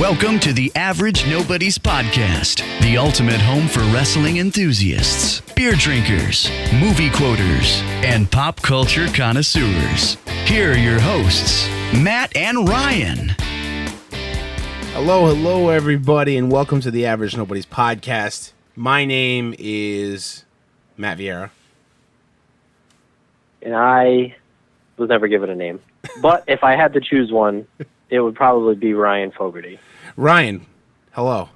Welcome to the Average Nobody's Podcast, the ultimate home for wrestling enthusiasts, beer drinkers, movie quoters, and pop culture connoisseurs. Here are your hosts, Matt and Ryan. Hello, everybody, and welcome to the Average Nobody's Podcast. My name is Matt Vieira. And I was never given a name. But if I had to choose one, it would probably be Ryan Fogarty. Ryan, hello.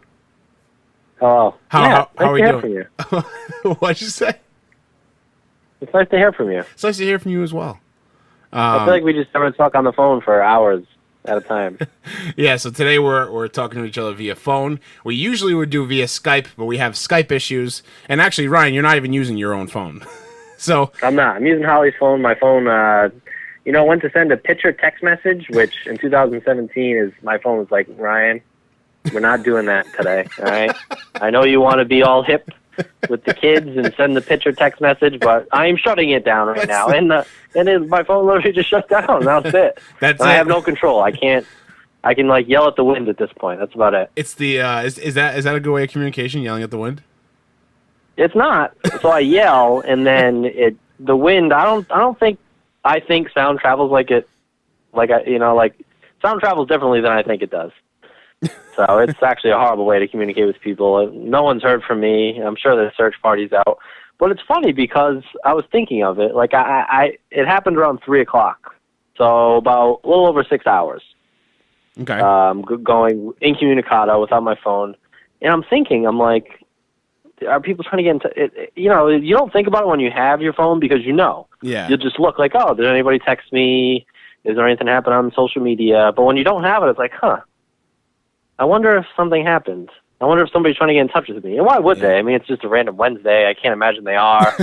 Hello. How are we nice to doing? hear from you. What'd you say? It's nice to hear from you. It's nice to hear from you as well. I feel like we just never talk on the phone for hours at a time. Yeah, so today we're talking to each other via phone. We usually would do via Skype, but we have Skype issues. And actually, Ryan, you're not even using your own phone. So I'm not. I'm using Holly's phone. My phone, went to send a picture text message, which in 2017 is my phone was like, Ryan, we're not doing that today, all right? I know you want to be all hip with the kids and send the picture text message, but I am shutting it down right now. And my phone literally just shut down. That's it. I have no control. I can yell at the wind at this point. That's about it. It's the is that a good way of communication, yelling at the wind? It's not. So I yell, and then the wind. I think sound travels sound travels differently than I think it does. So it's actually a horrible way to communicate with people. No one's heard from me. I'm sure the search party's out. But it's funny because I was thinking of it. Like it happened around 3:00, so about a little over 6 hours. Okay. Going incommunicado without my phone, and I'm like, are people trying to get into? You don't think about it when you have your phone because you know. Yeah. You'll just look like, oh, did anybody text me? Is there anything happen on social media? But when you don't have it, it's like, I wonder if something happened. I wonder if somebody's trying to get in touch with me. And why would they? I mean, it's just a random Wednesday. I can't imagine they are.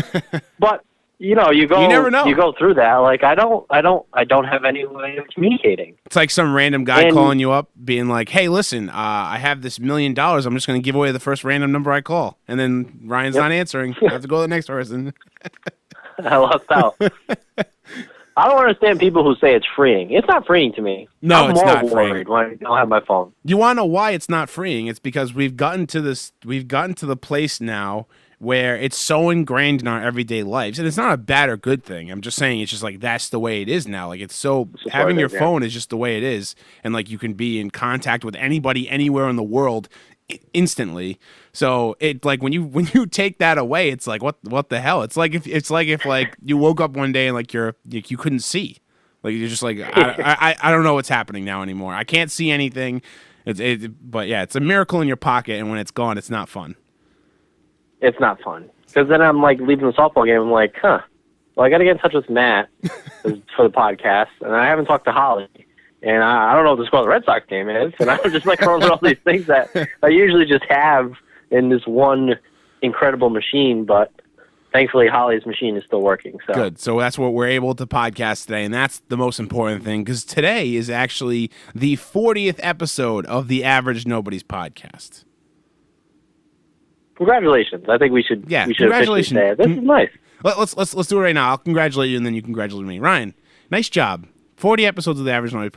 But you never know. You go through that. Like I don't have any way of communicating. It's like some random guy calling you up, being like, "Hey, listen, I have this $1 million. I'm just going to give away the first random number I call." And then Ryan's not answering. I have to go to the next person. I lost out. I don't understand people who say it's freeing. It's not freeing to me. No, I'm it's more not worried freeing. when I don't have my phone. You want to know why it's not freeing? It's because we've gotten to the place now where it's so ingrained in our everyday lives. And it's not a bad or good thing. I'm just saying it's just like that's the way it is now. Like having your phone is just the way it is. And like you can be in contact with anybody anywhere in the world instantly. So it like when you take that away, it's like what the hell? It's like if you woke up one day and like you couldn't see. Like you're just like I don't know what's happening now anymore. I can't see anything. But yeah, it's a miracle in your pocket, and when it's gone, it's not fun. It's not fun. Because then I'm like leaving the softball game. I'm like, well, I got to get in touch with Matt for the podcast, and I haven't talked to Holly, and I don't know what the score of the Red Sox game is, and I'm just like going through all these things that I usually just have in this one incredible machine, but thankfully Holly's machine is still working. So good. So that's what we're able to podcast today, and that's the most important thing, because today is actually the 40th episode of the Average Nobody's Podcast. Congratulations! I think we should. Yeah, we should congratulations. Say it. This is nice. Let's do it right now. I'll congratulate you, and then you congratulate me. Ryan, nice job. 40 episodes of the Average Nobody's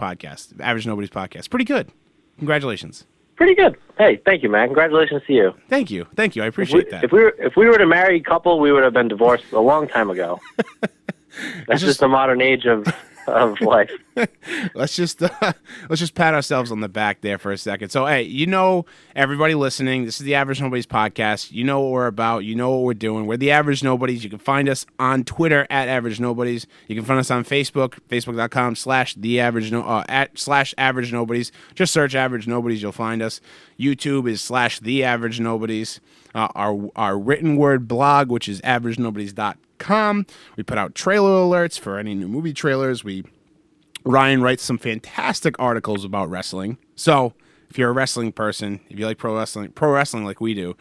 Podcast. Pretty good. Congratulations. Pretty good. Hey, thank you, man. Congratulations to you. Thank you. I appreciate that. If we were a married couple, we would have been divorced a long time ago. That's just the modern age of life. Let's just pat ourselves on the back there for a second. So, hey, everybody listening, this is the Average Nobody's Podcast. You know what we're about. You know what we're doing. We're the Average Nobodies. You can find us on Twitter at Average Nobodies. You can find us on Facebook, facebook.com/Average Nobodies. Just search Average Nobodies. You'll find us. YouTube is /The Average Nobodies. Our written word blog, which is AverageNobodies.com. We put out trailer alerts for any new movie trailers. Ryan writes some fantastic articles about wrestling. So if you're a wrestling person, if you like pro wrestling like we do,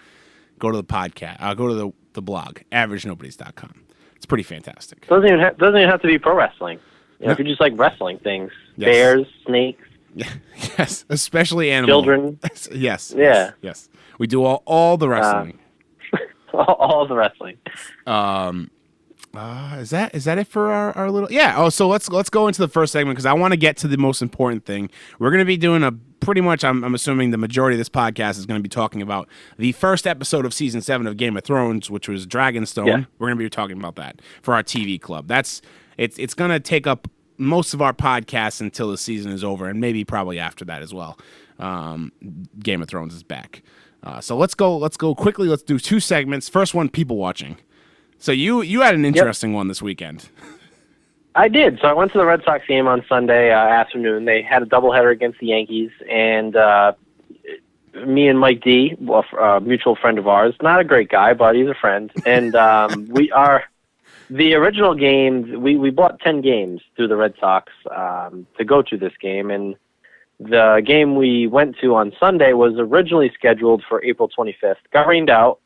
go to the podcast. Go to the blog, AverageNobodies.com. It's pretty fantastic. Doesn't even have to be pro wrestling. If you just like wrestling things, yes. Bears, snakes. Yes, especially animals. Children. Yes. Yeah. Yes. We do all the wrestling. All the wrestling. Is that it for our little? Yeah. Oh, so let's go into the first segment because I want to get to the most important thing. We're going to be doing a pretty much, I'm assuming the majority of this podcast is going to be talking about the first episode of season 7 of Game of Thrones, which was Dragonstone. Yeah. We're going to be talking about that for our TV club. It's going to take up most of our podcasts until the season is over, and maybe probably after that as well. Game of Thrones is back. So let's go quickly. Let's do 2 segments. First one, people watching. So you had an interesting one this weekend. I did. So I went to the Red Sox game on Sunday afternoon. They had a doubleheader against the Yankees, and me and Mike D, a mutual friend of ours, not a great guy, but he's a friend, and the original game, we bought 10 games through the Red Sox to go to this game, and the game we went to on Sunday was originally scheduled for April 25th. Got rained out,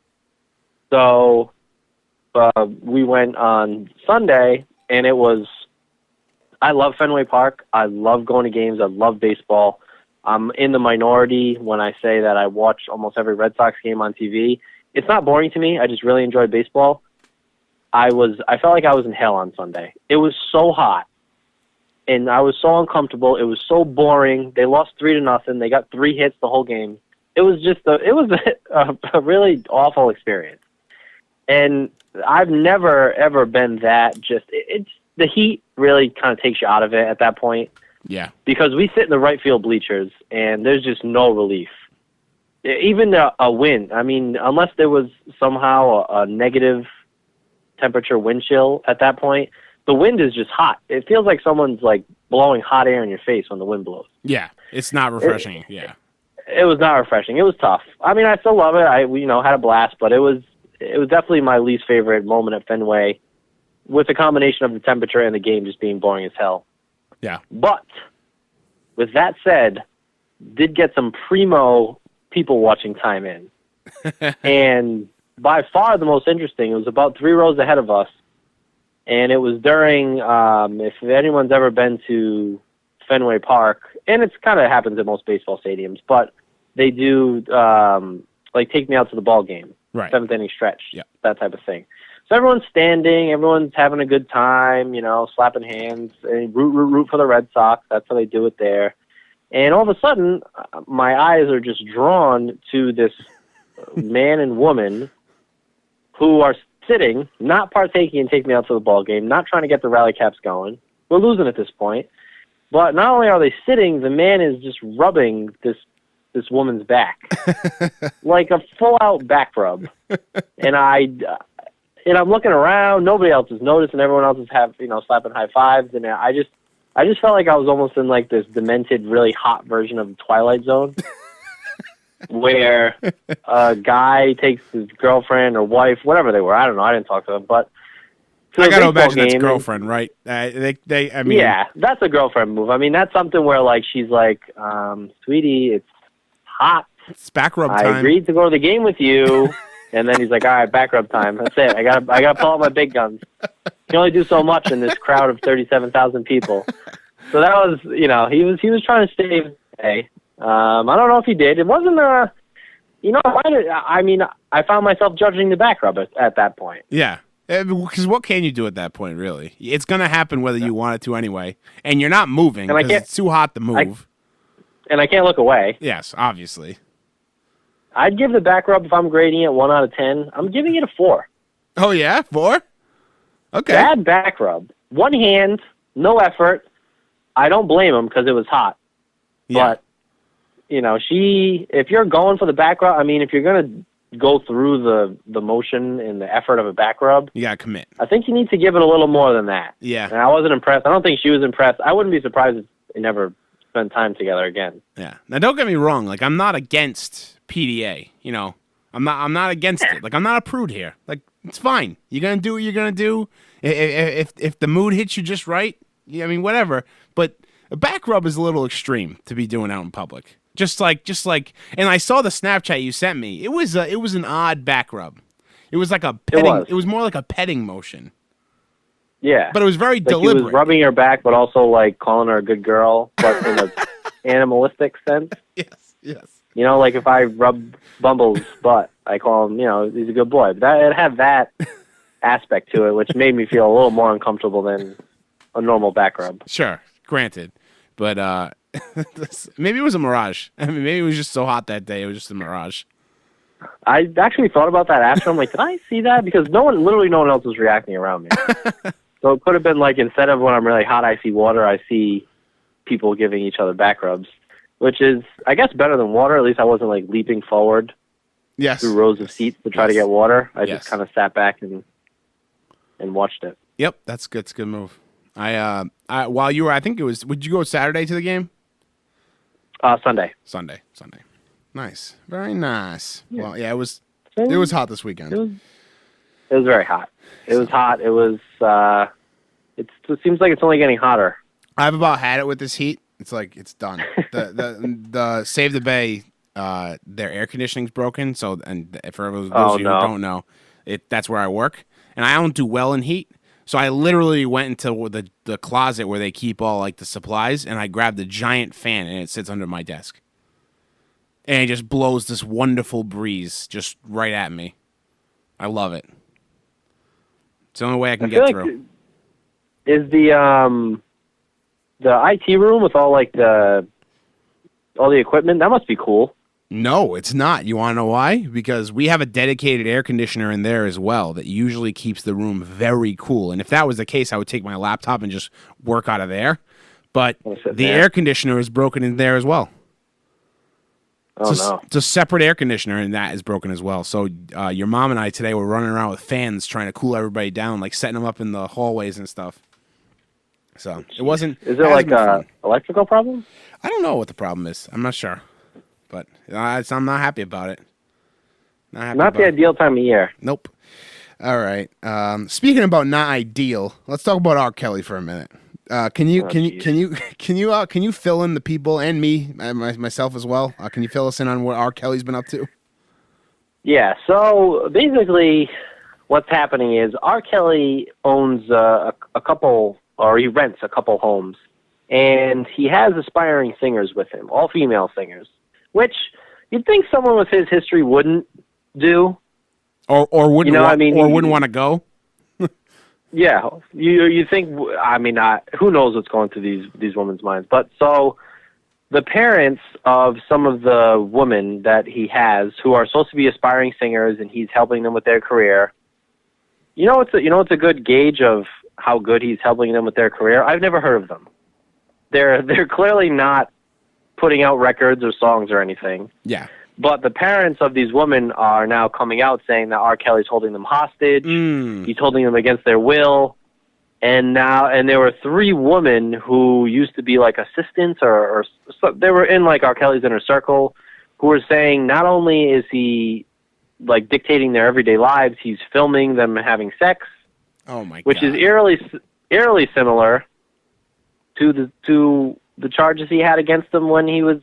so we went on Sunday, and it was... I love Fenway Park. I love going to games. I love baseball. I'm in the minority when I say that I watch almost every Red Sox game on TV. It's not boring to me. I just really enjoy baseball. I felt like I was in hell on Sunday. It was so hot, and I was so uncomfortable. It was so boring. They lost 3-0. They got 3 hits the whole game. It was just a really awful experience. And I've never ever been that it's the heat really kind of takes you out of it at that point. Yeah. Because we sit in the right field bleachers, and there's just no relief. Even a wind. I mean, unless there was somehow a negative temperature wind chill at that point, the wind is just hot. It feels like someone's like blowing hot air in your face when the wind blows. Yeah, it's not refreshing. It was not refreshing. It was tough. I mean, I still love it. We had a blast, but it was definitely my least favorite moment at Fenway, with a combination of the temperature and the game just being boring as hell. Yeah. But with that said, did get some primo people watching time in. And by far the most interesting, it was about 3 rows ahead of us. And it was during, if anyone's ever been to Fenway Park, and it's kind of happens at most baseball stadiums, but they do like Take Me Out to the Ball Game, right. 7th inning stretch, yeah. That type of thing. So everyone's standing, everyone's having a good time, slapping hands, and root for the Red Sox. That's how they do it there. And all of a sudden, my eyes are just drawn to this man and woman who are sitting, not partaking in Take Me Out to the Ball Game, not trying to get the rally caps going. We're losing at this point. But not only are they sitting, the man is just rubbing this woman's back. Like a full-out back rub. And I'm looking around. Nobody else is noticing. Everyone else is slapping high fives, and I just felt like I was almost in like this demented, really hot version of the Twilight Zone, where a guy takes his girlfriend or wife, whatever they were. I don't know. I didn't talk to them, but I got to imagine that's girlfriend, right? I mean, yeah, that's a girlfriend move. I mean, that's something where like she's like, "Sweetie, it's hot. It's back rub time. I agreed to go to the game with you." And then he's like, "All right, back rub time. That's it. I gotta pull out my big guns. You can only do so much in this crowd of 37,000 people." So that was, he was trying to save the day. I don't know if he did. It wasn't I found myself judging the back rub at that point. Yeah, because what can you do at that point, really? It's gonna happen whether you want it to anyway, and you're not moving because it's too hot to move. And I can't look away. Yes, obviously. I'd give the back rub, if I'm grading it 1 out of 10, I'm giving it a 4. Oh, yeah? 4? Okay. Bad back rub. One hand, no effort. I don't blame him because it was hot. Yeah. But, if you're going for the back rub, I mean, if you're going to go through the motion and the effort of a back rub, you got to commit. I think you need to give it a little more than that. Yeah. And I wasn't impressed. I don't think she was impressed. I wouldn't be surprised if they never spend time together again. Yeah. Now, don't get me wrong. Like, I'm not against PDA. I'm not against it. Like, I'm not a prude here. Like, it's fine. You're gonna do what you're gonna do. If the mood hits you just right, I mean, whatever. But a back rub is a little extreme to be doing out in public. Just like, and I saw the Snapchat you sent me. It was an odd back rub. It was like a petting. It was more like a petting motion. Yeah. But it was very deliberate. He was rubbing her back, but also like calling her a good girl, but in an animalistic sense. Yes. Like if I rub Bumble's butt, I call him, he's a good boy. But it had that aspect to it, which made me feel a little more uncomfortable than a normal back rub. Sure, granted. But Maybe it was a mirage. I mean, maybe it was just so hot that day. It was just a mirage. I actually thought about that after. I'm like, did I see that? Because literally no one else was reacting around me. So it could have been like, instead of when I'm really hot, I see water, I see people giving each other back rubs, which is, I guess, better than water. At least I wasn't like leaping forward through rows of seats to try to get water. I just kind of sat back and watched it. Yep, that's good. It's a good move. While you were, I think it was, would you go Saturday to the game? Sunday. Nice. Very nice. Yeah. Well, yeah, it was hot this weekend. It was very hot. It was hot. It was, it seems like it's only getting hotter. I've about had it with this heat. It's like, it's done. the Save the Bay, their air conditioning's broken. So, and for those of you who don't know, that's where I work. And I don't do well in heat. So I literally went into the closet where they keep all like the supplies, and I grabbed the giant fan, and it sits under my desk. And it just blows this wonderful breeze just right at me. I love it. It's the only way I can get through. Is the IT room with all the equipment, that must be cool. No, it's not. You want to know why? Because we have a dedicated air conditioner in there as well that usually keeps the room very cool. And if that was the case, I would take my laptop and just work out of there. But the air conditioner is broken in there as well. It's a separate air conditioner, and that is broken as well. So your mom and I today were running around with fans trying to cool everybody down, like setting them up in the hallways and stuff. So it wasn't... Is there like an electrical problem? I don't know what the problem is. I'm not sure. But I'm not happy about it. Not the ideal time of year. Nope. All right. Speaking about not ideal, let's talk about R. Kelly for a minute. Can you fill in the people and me, myself as well? Can you fill us in on what R. Kelly's been up to? Yeah. So basically, what's happening is R. Kelly owns a couple, or he rents a couple homes, and he has aspiring singers with him, all female singers, which you'd think someone with his history wouldn't do, or wouldn't wouldn't want to go. Yeah, you think? I mean, who knows what's going through these women's minds? But so the parents of some of the women that he has, who are supposed to be aspiring singers, and he's helping them with their career. It's a good gauge of how good he's helping them with their career. I've never heard of them. They're clearly not putting out records or songs or anything. Yeah. But the parents of these women are now coming out saying that R. Kelly's holding them hostage. He's holding them against their will. And there were 3 women who used to be like assistants or they were in like R. Kelly's inner circle, who were saying not only is he like dictating their everyday lives, he's filming them having sex. Oh my God. Which is eerily similar to the charges he had against him when he was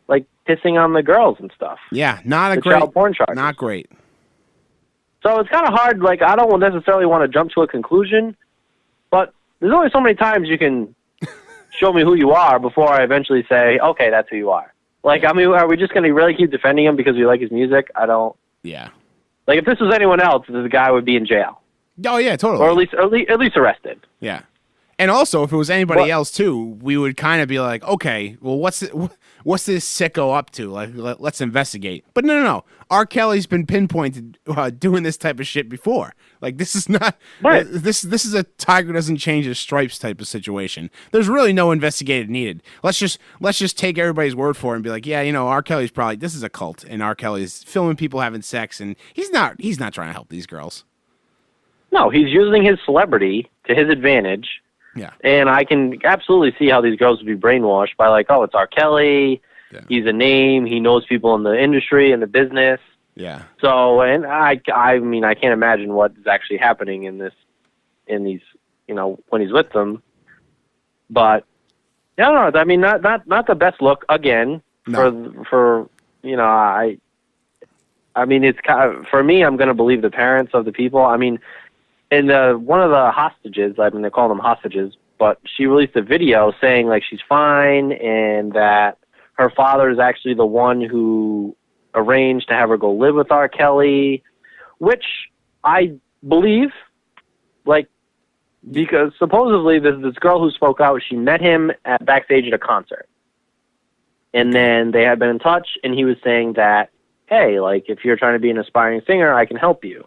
like pissing on the girls and stuff. Yeah, child porn charges. Not great. So it's kind of hard. Like, I don't necessarily want to jump to a conclusion, but there's only so many times you can show me who you are before I eventually say, okay, that's who you are. Like, I mean, are we just going to really keep defending him because we like his music? I don't. Yeah. Like, if this was anyone else, this guy would be in jail. Oh yeah, totally. Or at least arrested. Yeah. And also, if it was anybody else too, we would kind of be like, okay, well, what's this sicko up to? Like, let's investigate. But no. R. Kelly's been pinpointed doing this type of shit before. Like, this is not right. This is a tiger doesn't change his stripes type of situation. There's really no investigative needed. Let's just take everybody's word for it and be like, yeah, R. Kelly's probably, this is a cult, and R. Kelly's filming people having sex, and he's not trying to help these girls. No, he's using his celebrity to his advantage. Yeah. And I can absolutely see how these girls would be brainwashed by like, oh, it's R. Kelly. Yeah. He's a name. He knows people in the industry and the business. Yeah. So, and I mean, I can't imagine what is actually happening in these, when he's with them. But I don't know. I mean, not the best look again for I mean, it's kind of, for me, I'm going to believe the parents of the people. I mean, and one of the hostages, I mean, they call them hostages, but she released a video saying like she's fine and that her father is actually the one who arranged to have her go live with R. Kelly, which I believe, like, because supposedly this girl who spoke out, she met him backstage at a concert. And then they had been in touch, and he was saying that, hey, like, if you're trying to be an aspiring singer, I can help you.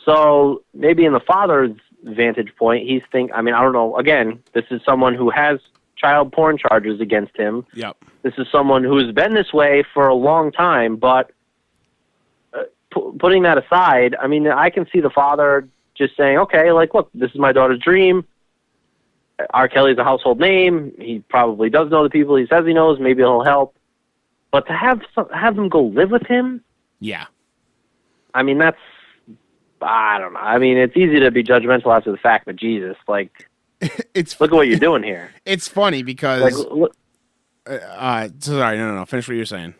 So maybe in the father's vantage point, he's I don't know. Again, this is someone who has child porn charges against him. Yep. This is someone who's been this way for a long time, but putting that aside, I mean, I can see the father just saying, okay, like, look, this is my daughter's dream. R. Kelly's a household name. He probably does know the people he says he knows. Maybe he'll help. But to have them go live with him, yeah. I mean, I don't know. I mean, it's easy to be judgmental after the fact, but Jesus, like, look at what you're doing here. It's funny because, like, look, sorry, no. Finish what you're saying.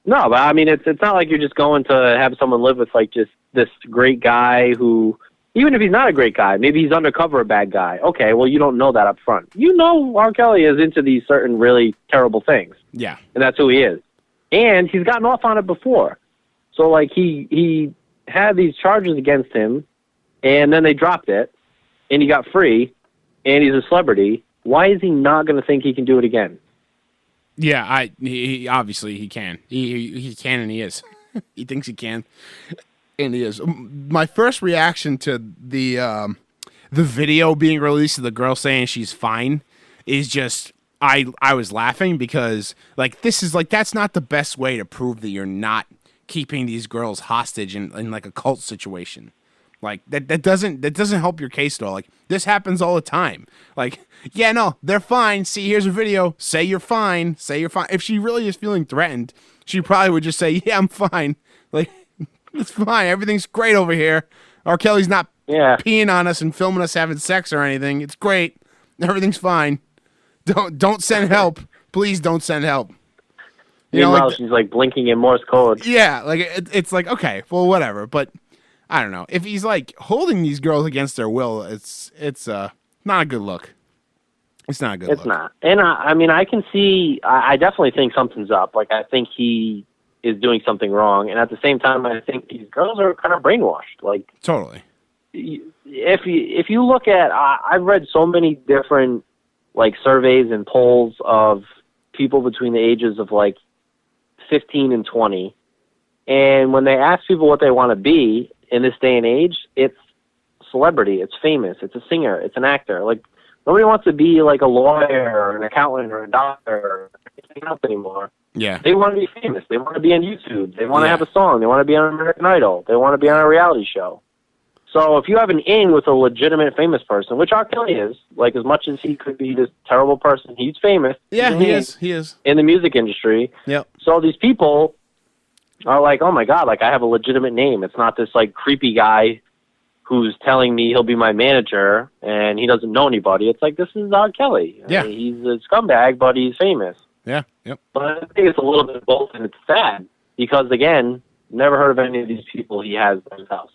No, but I mean, it's not like you're just going to have someone live with like just this great guy who, even if he's not a great guy, maybe he's undercover a bad guy. Okay, well, you don't know that up front. You know R. Kelly is into these certain really terrible things. Yeah. And that's who he is. And he's gotten off on it before. So, like, he had these charges against him, and then they dropped it, and he got free, and he's a celebrity. Why is he not going to think he can do it again? Yeah, he obviously he can. He can and he is. He thinks he can, and he is. My first reaction to the video being released of the girl saying she's fine is just I was laughing because like this is like that's not the best way to prove that you're not keeping these girls hostage in like a cult situation. Like that doesn't help your case at all. Like this happens all the time. Like, yeah, no, they're fine. See, here's a video. Say you're fine. Say you're fine. If she really is feeling threatened, she probably would just say, yeah, I'm fine. Like, it's fine. Everything's great over here. R. Kelly's not peeing on us and filming us having sex or anything. It's great. Everything's fine. Don't send help. Please don't send help. You know, like, she's like blinking in Morse code. Yeah, like it's like, okay, well, whatever. But I don't know. If he's like holding these girls against their will, it's not a good look. It's not a good look. It's not. And I mean, I can see, I definitely think something's up. Like, I think he is doing something wrong. And at the same time, I think these girls are kind of brainwashed. Like, totally. If you look at, I've read so many different, like, surveys and polls of people between the ages of, like, 15 and 20. And when they ask people what they want to be in this day and age, it's celebrity, it's famous, it's a singer, it's an actor. Like, nobody wants to be like a lawyer or an accountant or a doctor or anything else anymore. Yeah. They want to be famous. They want to be on YouTube. They want to have a song. They want to be on American Idol. They want to be on a reality show. So if you have an in with a legitimate famous person, which R. Kelly is, like as much as he could be this terrible person, he's famous. Yeah, he is. He is. In the music industry. Yep. So these people are like, oh my God, like I have a legitimate name. It's not this like creepy guy who's telling me he'll be my manager and he doesn't know anybody. It's like, this is R. Kelly. Yeah. I mean, he's a scumbag, but he's famous. Yeah. Yep. But I think it's a little bit of both, and it's sad because, again, never heard of any of these people he has in his house.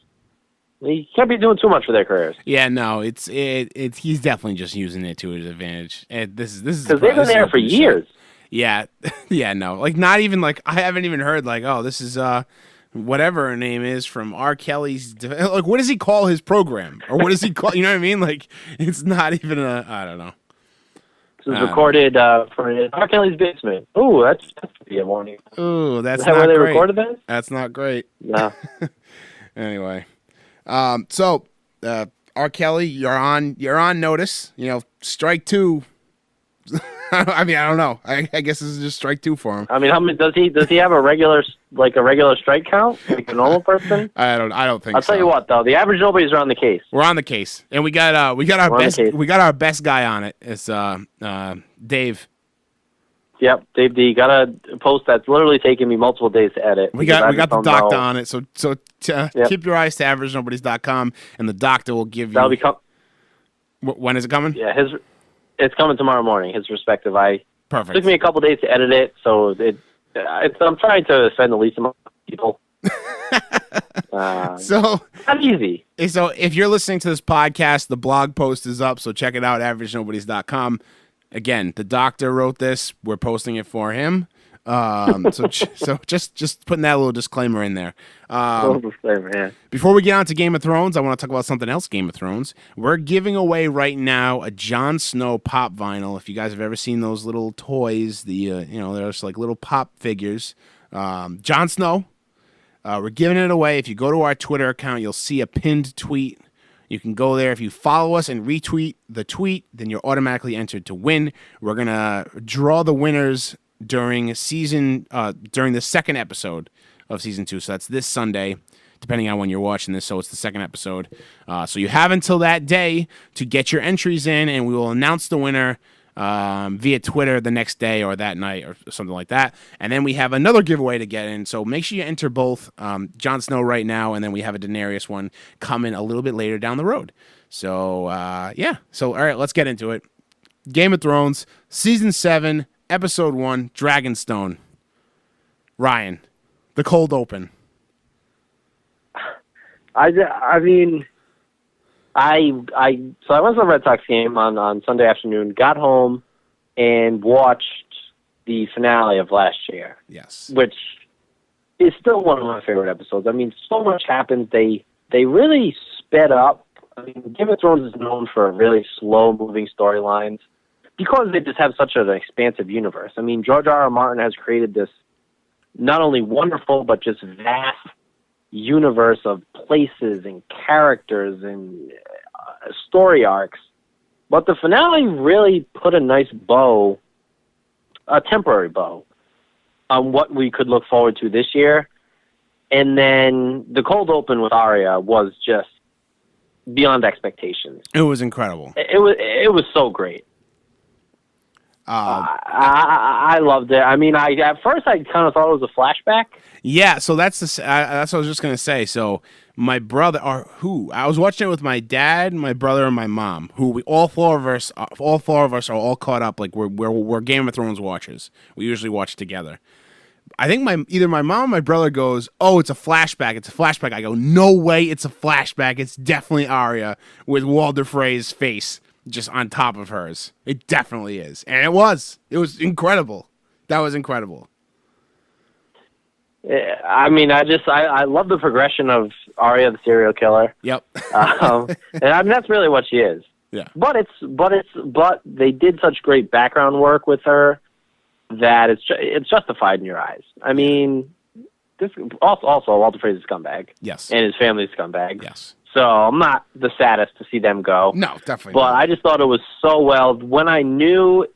He can't be doing too much for their careers. Yeah, no, it's he's definitely just using it to his advantage. This is because they've been there for years. Yeah, yeah, no, like not even like I haven't even heard like, oh, this is whatever her name is from R. Kelly's. Like, what does he call his program, or what does he call? You know what I mean? Like, it's not even I don't know. This was recorded for R. Kelly's basement. Oh, that's be a warning. Oh, that's is that not where they great. Recorded that? That's not great. No. Anyway. So, R. Kelly, you're on notice. You know, strike two. I mean, I don't know. I guess this is just strike two for him. I mean, how many does he have a regular strike count like a normal person? I don't think. I'll tell you what though, the average nobody's are on the case. We're on the case, and we got our best guy on it. It's Dave. Yep, Dave D. Got a post that's literally taken me multiple days to edit. We got the doctor on it, so keep your eyes to AverageNobodies.com, and the doctor will give you. That'll be when is it coming? Yeah, it's coming tomorrow morning. His respective. Perfect. Took me a couple days to edit it, so I'm trying to offend the least amount of people. So not easy. So if you're listening to this podcast, the blog post is up, so check it out, AverageNobodies.com. Again, the doctor wrote this. We're posting it for him. So just putting that little disclaimer in there. Little disclaimer, yeah. Before we get on to Game of Thrones, I want to talk about something else. Game of Thrones. We're giving away right now a Jon Snow pop vinyl. If you guys have ever seen those little toys, there's like little pop figures. Jon Snow. We're giving it away. If you go to our Twitter account, you'll see a pinned tweet. You can go there. If you follow us and retweet the tweet, then you're automatically entered to win. We're going to draw the winners during the second episode of season 2. So that's this Sunday, depending on when you're watching this. So it's the second episode. So you have until that day to get your entries in, and we will announce the winner via Twitter the next day or that night or something like that. And then we have another giveaway to get in. So make sure you enter both Jon Snow right now, and then we have a Daenerys one coming a little bit later down the road. So, yeah. So, all right, let's get into it. Game of Thrones, Season 7, Episode 1, Dragonstone. Ryan, the cold open. I went to the Red Sox game on Sunday afternoon, got home, and watched the finale of last year. Yes. Which is still one of my favorite episodes. I mean, so much happens. They really sped up. I mean, Game of Thrones is known for really slow-moving storylines because they just have such an expansive universe. I mean, George R. R. Martin has created this not only wonderful but just vast universe of places and characters and story arcs. But the finale really put a nice bow, a temporary bow, on what we could look forward to this year. And then the cold open with Arya was just beyond expectations. It was incredible. It was so great. I loved it. I mean, at first I kind of thought it was a flashback. Yeah, so that's what I was just gonna say. So my brother, I was watching it with my dad, my brother, and my mom. All four of us are all caught up. Like we're Game of Thrones watchers. We usually watch together. I think either my mom or my brother goes, "Oh, it's a flashback. It's a flashback." I go, "No way, it's a flashback. It's definitely Arya with Walder Frey's face just on top of hers. It definitely is." And it was. It was incredible. That was incredible. I mean, I love the progression of Arya the serial killer. Yep. And I mean, that's really what she is. Yeah. But they did such great background work with her that it's justified in your eyes. I mean, this also Walter Frey's a scumbag. Yes. And his family's a scumbag. Yes. So I'm not the saddest to see them go. No, definitely But not. I just thought it was so well. When I knew,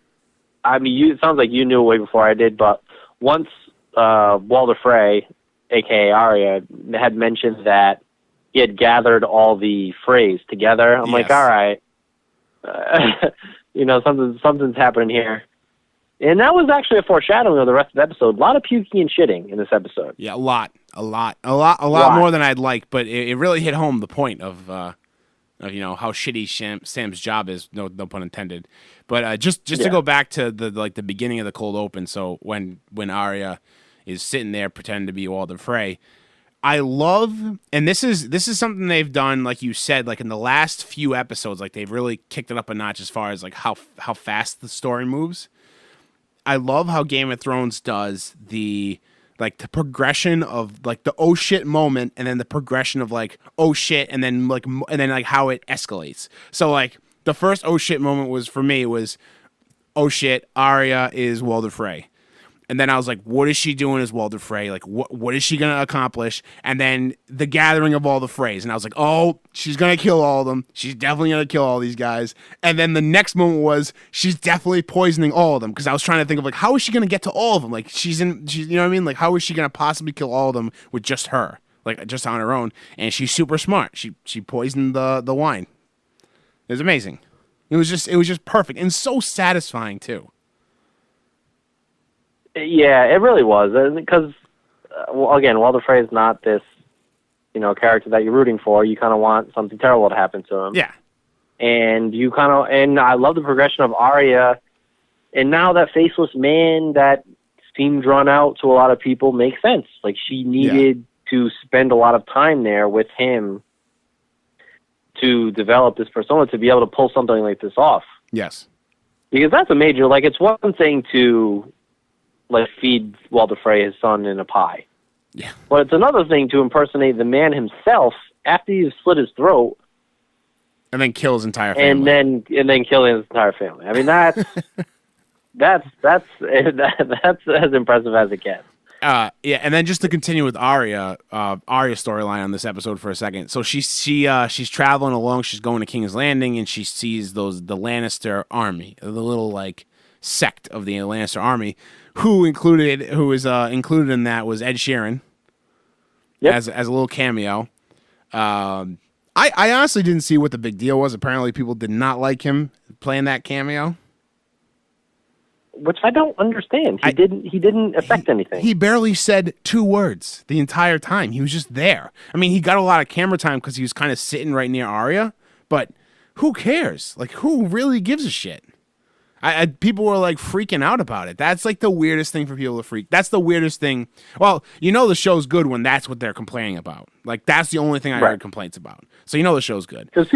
I mean, it sounds like you knew way before I did, but once Walder Frey, a.k.a. Arya, had mentioned that he had gathered all the Freys together, I'm like, all right, something's happening here. And that was actually a foreshadowing of the rest of the episode. A lot of puking and shitting in this episode. Yeah, a lot more than I'd like, but it really hit home the point of how shitty Sam's job is. No pun intended. But just to go back to the beginning of the cold open. So when Arya is sitting there pretending to be Walder Frey, I love, and this is something they've done, like you said, like in the last few episodes, like they've really kicked it up a notch as far as like how fast the story moves. I love how Game of Thrones does the progression of like the oh shit moment, and then the progression of like oh shit, and then how it escalates. So like the first oh shit moment was oh shit, Arya is Walder Frey. And then I was like, what is she doing as Walder Frey? Like, what is she going to accomplish? And then the gathering of all the Freys. And I was like, oh, she's going to kill all of them. She's definitely going to kill all these guys. And then the next moment was, she's definitely poisoning all of them. Because I was trying to think of, like, how is she going to get to all of them? Like, she's you know what I mean? Like, how is she going to possibly kill all of them with just her? Like, just on her own. And she's super smart. She poisoned the wine. It was amazing. It was just perfect. And so satisfying, too. Yeah, it really was, because again, Walder Frey is not this, character that you're rooting for. You kind of want something terrible to happen to him. Yeah, and I love the progression of Arya, and now that faceless man that seemed drawn out to a lot of people makes sense. Like she needed to spend a lot of time there with him to develop this persona to be able to pull something like this off. Yes, because that's a major. Like it's one thing to like feed Walder Frey his son in a pie. Yeah. But it's another thing to impersonate the man himself after you've slit his throat, and then kill his entire family, and then kill his entire family. I mean, that's as impressive as it gets. Yeah, and then just to continue with Arya's storyline on this episode for a second. So she's traveling along. She's going to King's Landing, and she sees the Lannister army, the little like sect of the Lannister army, who is included in that was Ed Sheeran, as a little cameo. I honestly didn't see what the big deal was. Apparently, people did not like him playing that cameo, which I don't understand. He didn't affect anything. He barely said 2 words the entire time. He was just there. I mean, he got a lot of camera time because he was kind of sitting right near Arya, but who cares? Like, who really gives a shit? People were like freaking out about it. That's like the weirdest thing for people to freak. That's the weirdest thing. Well, the show's good when that's what they're complaining about. Like, that's the only thing I heard complaints about. So the show's good. Because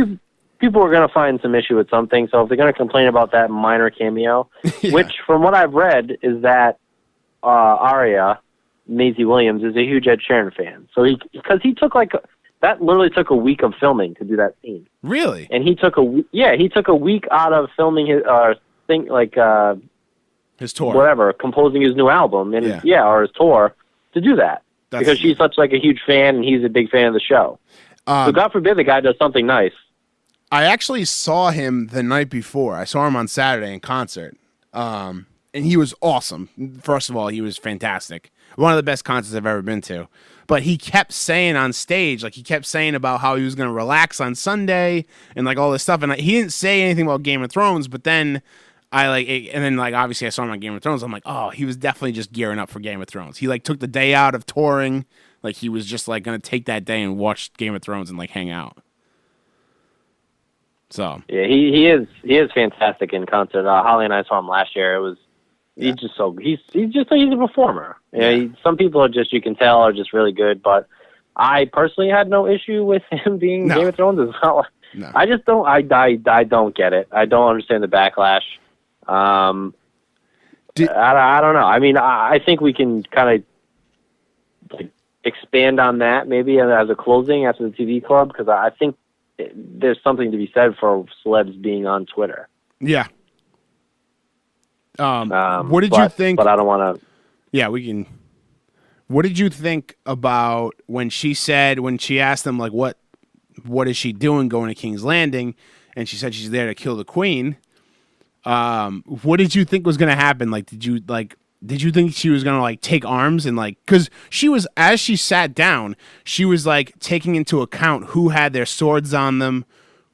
people are going to find some issue with something. So if they're going to complain about that minor cameo, which from what I've read is that Arya, Maisie Williams, is a huge Ed Sheeran fan. So he took that literally took a week of filming to do that scene. Really? And he took a week out of filming his his tour, whatever, composing his new album, and or his tour to do that. Because she's such like a huge fan, and he's a big fan of the show. So God forbid the guy does something nice. I actually saw him the night before. I saw him on Saturday in concert, and he was awesome. First of all, he was fantastic. One of the best concerts I've ever been to. But he kept saying on stage, like he kept saying about how he was going to relax on Sunday and like all this stuff. And he didn't say anything about Game of Thrones, but then obviously I saw him on Game of Thrones. I'm like, oh, he was definitely just gearing up for Game of Thrones. He like took the day out of touring. Like he was just like going to take that day and watch Game of Thrones and like hang out. So yeah, he is fantastic in concert. Holly and I saw him last year. He's a performer. Yeah, some people are just, you can tell, are just really good. But I personally had no issue with him being Game of Thrones. It's not like, I just don't. I don't get it. I don't understand the backlash. I don't know. I mean, I think we can kind of like expand on that maybe as a closing after the TV club, because I think there's something to be said for celebs being on Twitter. Yeah. What did you think? But I don't want to. Yeah, we can. What did you think about when she asked them like what is she doing going to King's Landing, and she said she's there to kill the queen? What did you think was going to happen? Like, did you think she was going to like take arms and like, because she was, as she sat down, she was like taking into account who had their swords on them,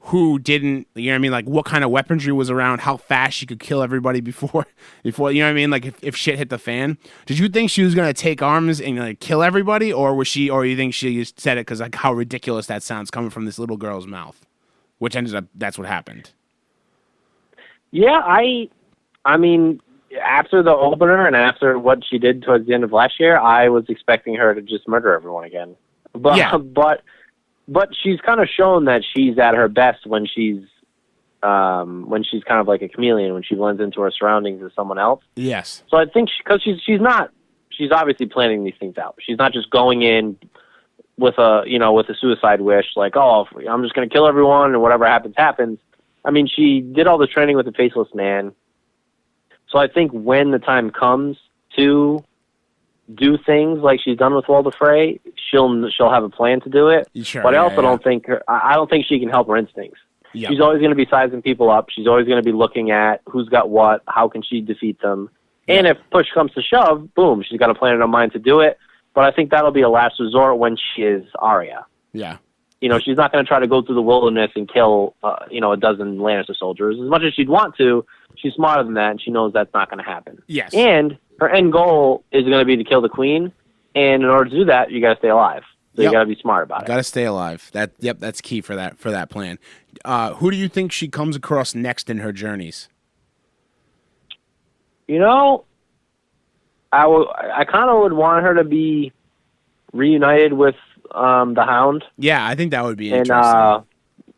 who didn't, you know what I mean? Like what kind of weaponry was around, how fast she could kill everybody before, you know what I mean? Like if shit hit the fan, did you think she was going to take arms and like kill everybody, or you think she just said it because like how ridiculous that sounds coming from this little girl's mouth, which ended up, that's what happened. Yeah, I mean, after the opener and after what she did towards the end of last year, I was expecting her to just murder everyone again. But she's kind of shown that she's at her best when she's kind of like a chameleon, when she blends into her surroundings as someone else. Yes. So I think because she's obviously planning these things out. She's not just going in with a suicide wish, like, oh, I'm just going to kill everyone and whatever happens, happens. I mean, she did all the training with the Faceless Man. So I think when the time comes to do things like she's done with Walder Frey, she'll have a plan to do it. Sure, but I also don't think she can help her instincts. Yep. She's always going to be sizing people up. She's always going to be looking at who's got what, how can she defeat them. And if push comes to shove, boom, she's got a plan in her mind to do it. But I think that'll be a last resort when she is Arya. Yeah. She's not going to try to go through the wilderness and kill, a dozen Lannister soldiers. As much as she'd want to, she's smarter than that, and she knows that's not going to happen. Yes. And her end goal is going to be to kill the queen, and in order to do that, you got to stay alive. So you got to be smart about it. Got to stay alive. That's key for that plan. Who do you think she comes across next in her journeys? I kind of would want her to be reunited with the Hound. Yeah, I think that would be interesting. And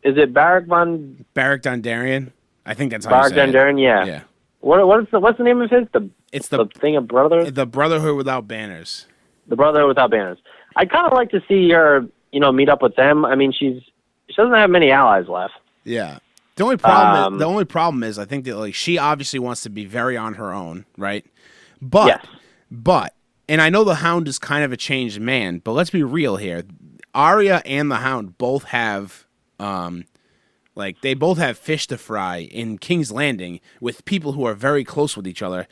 is it Beric Dondarrion? I think that's how you say it. Dondarrion, yeah. what's the name of his? It's the thing of brother. The Brotherhood Without Banners. The Brotherhood Without Banners. I'd kind of like to see her, meet up with them. I mean, she doesn't have many allies left. Yeah. The only problem is I think that like she obviously wants to be very on her own, right? But and I know the Hound is kind of a changed man, but let's be real here. Arya and the Hound both have they both have fish to fry in King's Landing with people who are very close with each other,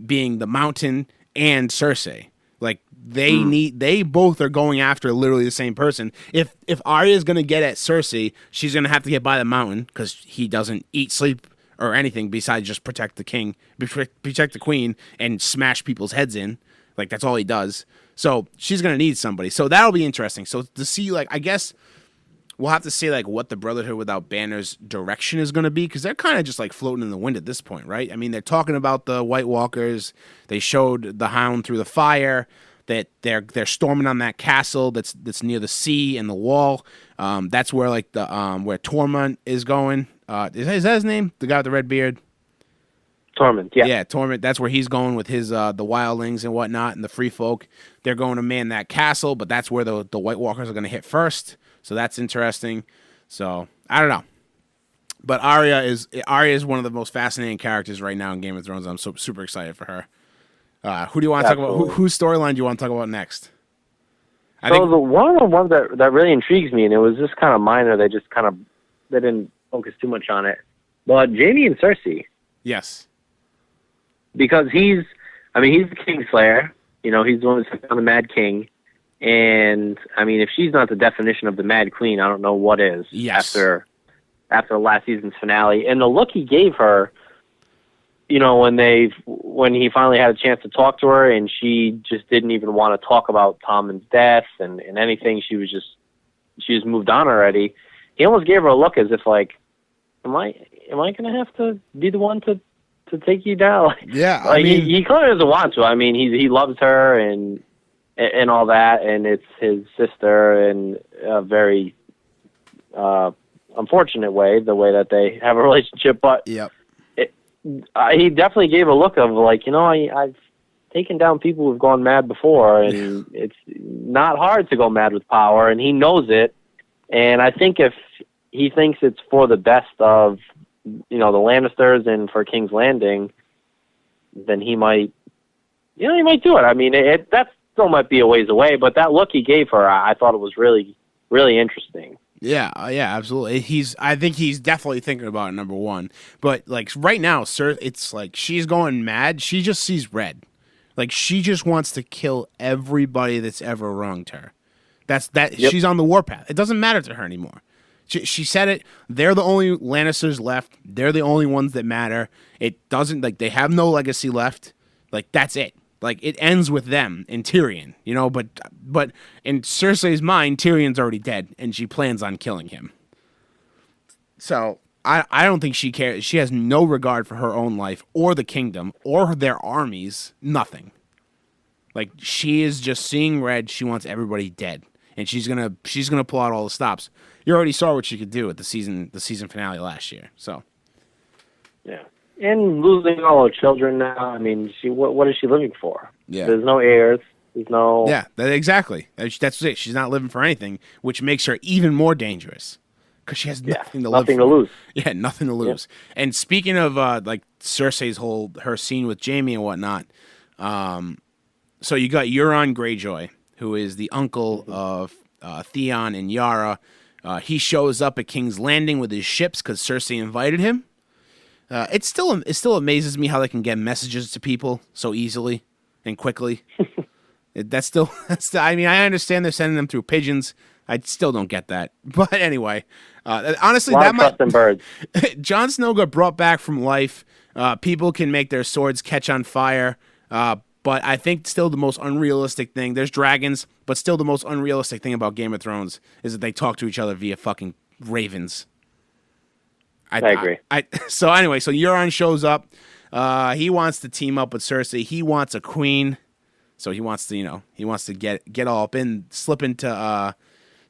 being the Mountain and Cersei. Like they both are going after literally the same person. If Arya is gonna get at Cersei, she's gonna have to get by the Mountain because he doesn't eat, sleep, or anything besides just protect the king, protect the queen, and smash people's heads in. Like that's all he does. So she's gonna need somebody. So that'll be interesting. So to see, like, I guess we'll have to see like what the Brotherhood Without Banners direction is gonna be, because they're kind of just like floating in the wind at this point, right? I mean, they're talking about the White Walkers. They showed the Hound through the fire. That they're storming on that castle that's near the sea and the wall. That's where like the where Tormund is going. Is that his name? The guy with the red beard. Tormund, yeah. Yeah, Tormund. That's where he's going with his the wildlings and whatnot and the free folk. They're going to man that castle, but that's where the White Walkers are going to hit first. So that's interesting. So I don't know, but Arya is one of the most fascinating characters right now in Game of Thrones. I'm super excited for her. Who do you want to talk about? Whose storyline do you want to talk about next? One of the ones that really intrigues me, and it was just kind of minor. They didn't focus too much on it. But Jaime and Cersei. Yes. Because he's the Kingslayer. He's the one who took down the Mad King. And, I mean, if she's not the definition of the Mad Queen, I don't know what is. Yes. After last season's finale. And the look he gave her, when he finally had a chance to talk to her, and she just didn't even want to talk about Tommen's death and anything. She just moved on already. He almost gave her a look as if like, am I going to have to be the one to take you down? Yeah, like, he clearly doesn't want to. I mean, he loves her and all that, and it's his sister in a very unfortunate way, the way that they have a relationship. But yep. He definitely gave a look of like, I've taken down people who've gone mad before, and it's not hard to go mad with power, and he knows it. And I think if he thinks it's for the best of, the Lannisters and for King's Landing, then he might do it. I mean, that still might be a ways away, but that look he gave her, I thought it was really, really interesting. Yeah, absolutely. I think he's definitely thinking about it, number one. But like right now, sir, it's like she's going mad. She just sees red. Like she just wants to kill everybody that's ever wronged her. Yep. She's on the warpath. It doesn't matter to her anymore. She said it. They're the only Lannisters left. They're the only ones that matter. It doesn't, like, they have no legacy left. Like that's it. Like, it ends with them and Tyrion, but in Cersei's mind, Tyrion's already dead, and she plans on killing him. So, I don't think she cares. She has no regard for her own life, or the kingdom, or their armies, nothing. Like, she is just seeing red, she wants everybody dead, and she's gonna pull out all the stops. You already saw what she could do at the season finale last year, so. Yeah. And losing all her children now, I mean, what is she living for? Yeah. There's no heirs. There's no... Yeah, exactly. That's it. She's not living for anything, which makes her even more dangerous because she has nothing to lose. Yeah, nothing to lose. Yeah. And speaking of like Cersei's her scene with Jaime and whatnot, so you got Euron Greyjoy, who is the uncle of Theon and Yara. He shows up at King's Landing with his ships because Cersei invited him. It still amazes me how they can get messages to people so easily and quickly. I mean, I understand they're sending them through pigeons. I still don't get that. But anyway, honestly, that might. Birds. Jon Snow got brought back from life. People can make their swords catch on fire. But I think still the most unrealistic thing. There's dragons, but still the most unrealistic thing about Game of Thrones is that they talk to each other via fucking ravens. I agree. So anyway, so Euron shows up. He wants to team up with Cersei. He wants a queen. So he wants to get all up in, slip into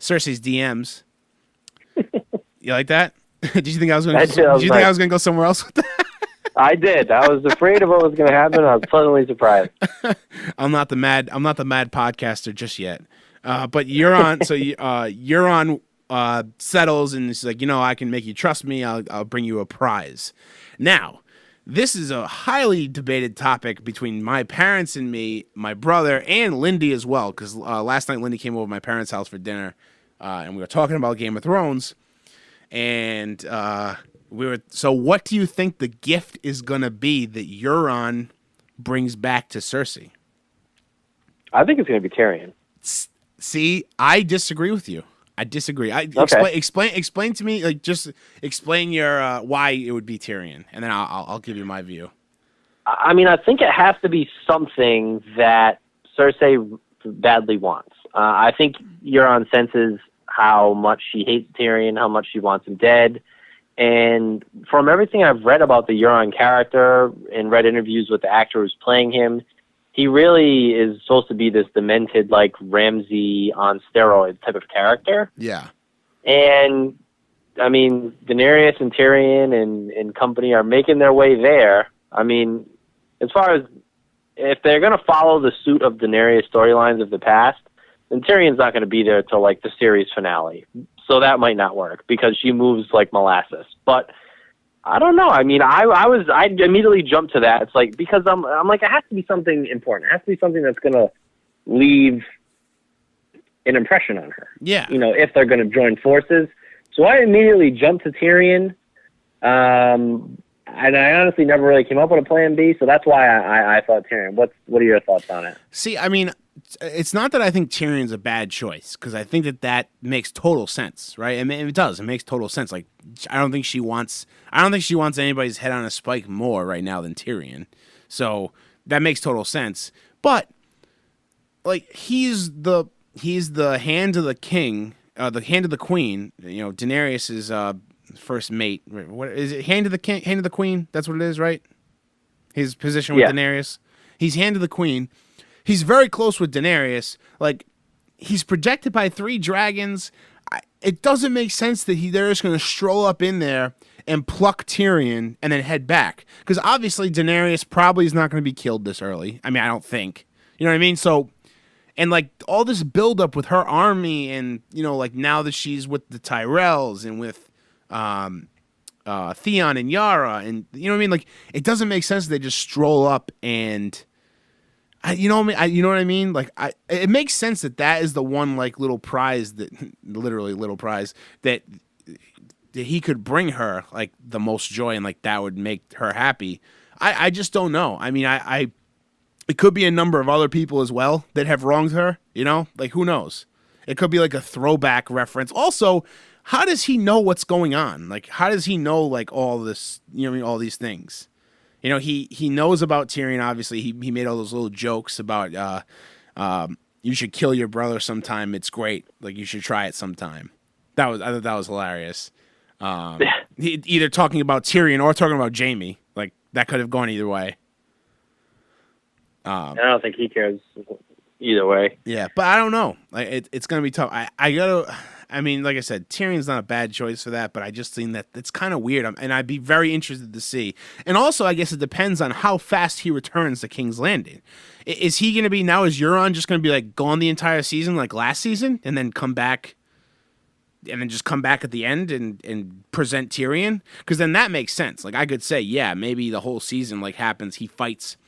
Cersei's DMs. You like that? Did you think I was going to go somewhere else with that? I did. I was afraid of what was going to happen. I was pleasantly surprised. I'm not the mad podcaster just yet. But Euron, so Euron settles and he's like, I can make you trust me. I'll bring you a prize. Now, this is a highly debated topic between my parents and me, my brother, and Lindy as well. Because last night Lindy came over to my parents' house for dinner, and we were talking about Game of Thrones. And so what do you think the gift is going to be that Euron brings back to Cersei? I think it's going to be Tyrion. See, I disagree with you. I disagree. Okay. Explain to me, just explain your why it would be Tyrion, and then I'll give you my view. I mean, I think it has to be something that Cersei badly wants. I think Euron senses how much she hates Tyrion, how much she wants him dead. And from everything I've read about the Euron character and read interviews with the actor who's playing him, he really is supposed to be this demented, like Ramsay on steroids type of character. Yeah. And, I mean, Daenerys and Tyrion and company are making their way there. I mean, as far as if they're going to follow the suit of Daenerys storylines of the past, then Tyrion's not going to be there till, like, the series finale. So that might not work because she moves like molasses. But I don't know. I mean, I immediately jumped to that. It's like, because I'm like, it has to be something important. It has to be something that's going to leave an impression on her. Yeah. If they're going to join forces. So I immediately jumped to Tyrion. And I honestly never really came up with a plan B. So that's why I thought Tyrion. What are your thoughts on it? See, I mean, it's not that I think Tyrion's a bad choice, because I think that makes total sense, right? I mean, it does. It makes total sense. Like, I don't think she wants anybody's head on a spike more right now than Tyrion. So that makes total sense. But like, he's the hand of the king, the hand of the queen. Daenerys' first mate. What is it? Hand of the king, hand of the queen. That's what it is, right? His position with Daenerys. He's hand of the queen. He's very close with Daenerys. Like, he's protected by 3 dragons. It doesn't make sense that they're just going to stroll up in there and pluck Tyrion and then head back. Because obviously Daenerys probably is not going to be killed this early. I mean, I don't think. You know what I mean? So, and like all this buildup with her army and, like now that she's with the Tyrells and with Theon and Yara and, you know what I mean? Like, it doesn't make sense that they just stroll up and... you know what I mean? Like, it makes sense that is the one like little prize that, literally little prize that he could bring her like the most joy and like that would make her happy. I just don't know. I mean, it could be a number of other people as well that have wronged her. Like who knows? It could be like a throwback reference. Also, how does he know what's going on? Like, how does he know like all this? All these things. He knows about Tyrion, obviously. He made all those little jokes about you should kill your brother sometime. It's great. Like, you should try it sometime. I thought that was hilarious. He either talking about Tyrion or talking about Jaime. Like, that could have gone either way. I don't think he cares either way. Yeah, but I don't know. Like, it's going to be tough. I mean, like I said, Tyrion's not a bad choice for that, but I just think that it's kind of weird, and I'd be very interested to see. And also, I guess it depends on how fast he returns to King's Landing. Is he going to be, now is Euron just going to be like gone the entire season like last season, and then come back, and then just come back at the end and present Tyrion? Because then that makes sense. Like, I could say, yeah, maybe the whole season like happens, he fights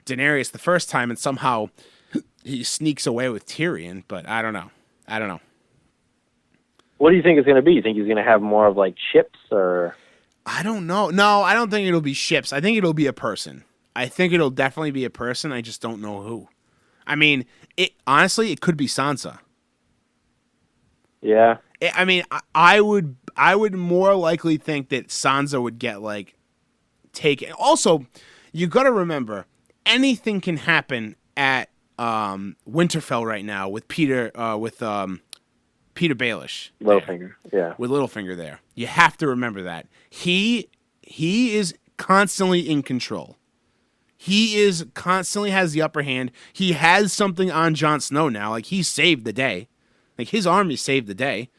Daenerys the first time, and somehow he sneaks away with Tyrion, but I don't know. What do you think it's going to be? You think he's going to have more of like ships or? I don't know. No, I don't think it'll be ships. I think it'll be a person. I think it'll definitely be a person. I just don't know who. I mean, honestly, it could be Sansa. Yeah. I would more likely think that Sansa would get like taken. Also, you got to remember, anything can happen at Winterfell right now with Peter Baelish. Littlefinger, yeah. With Littlefinger there. You have to remember that. He is constantly in control. He is constantly has the upper hand. He has something on Jon Snow now. Like, he saved the day. Like, his army saved the day.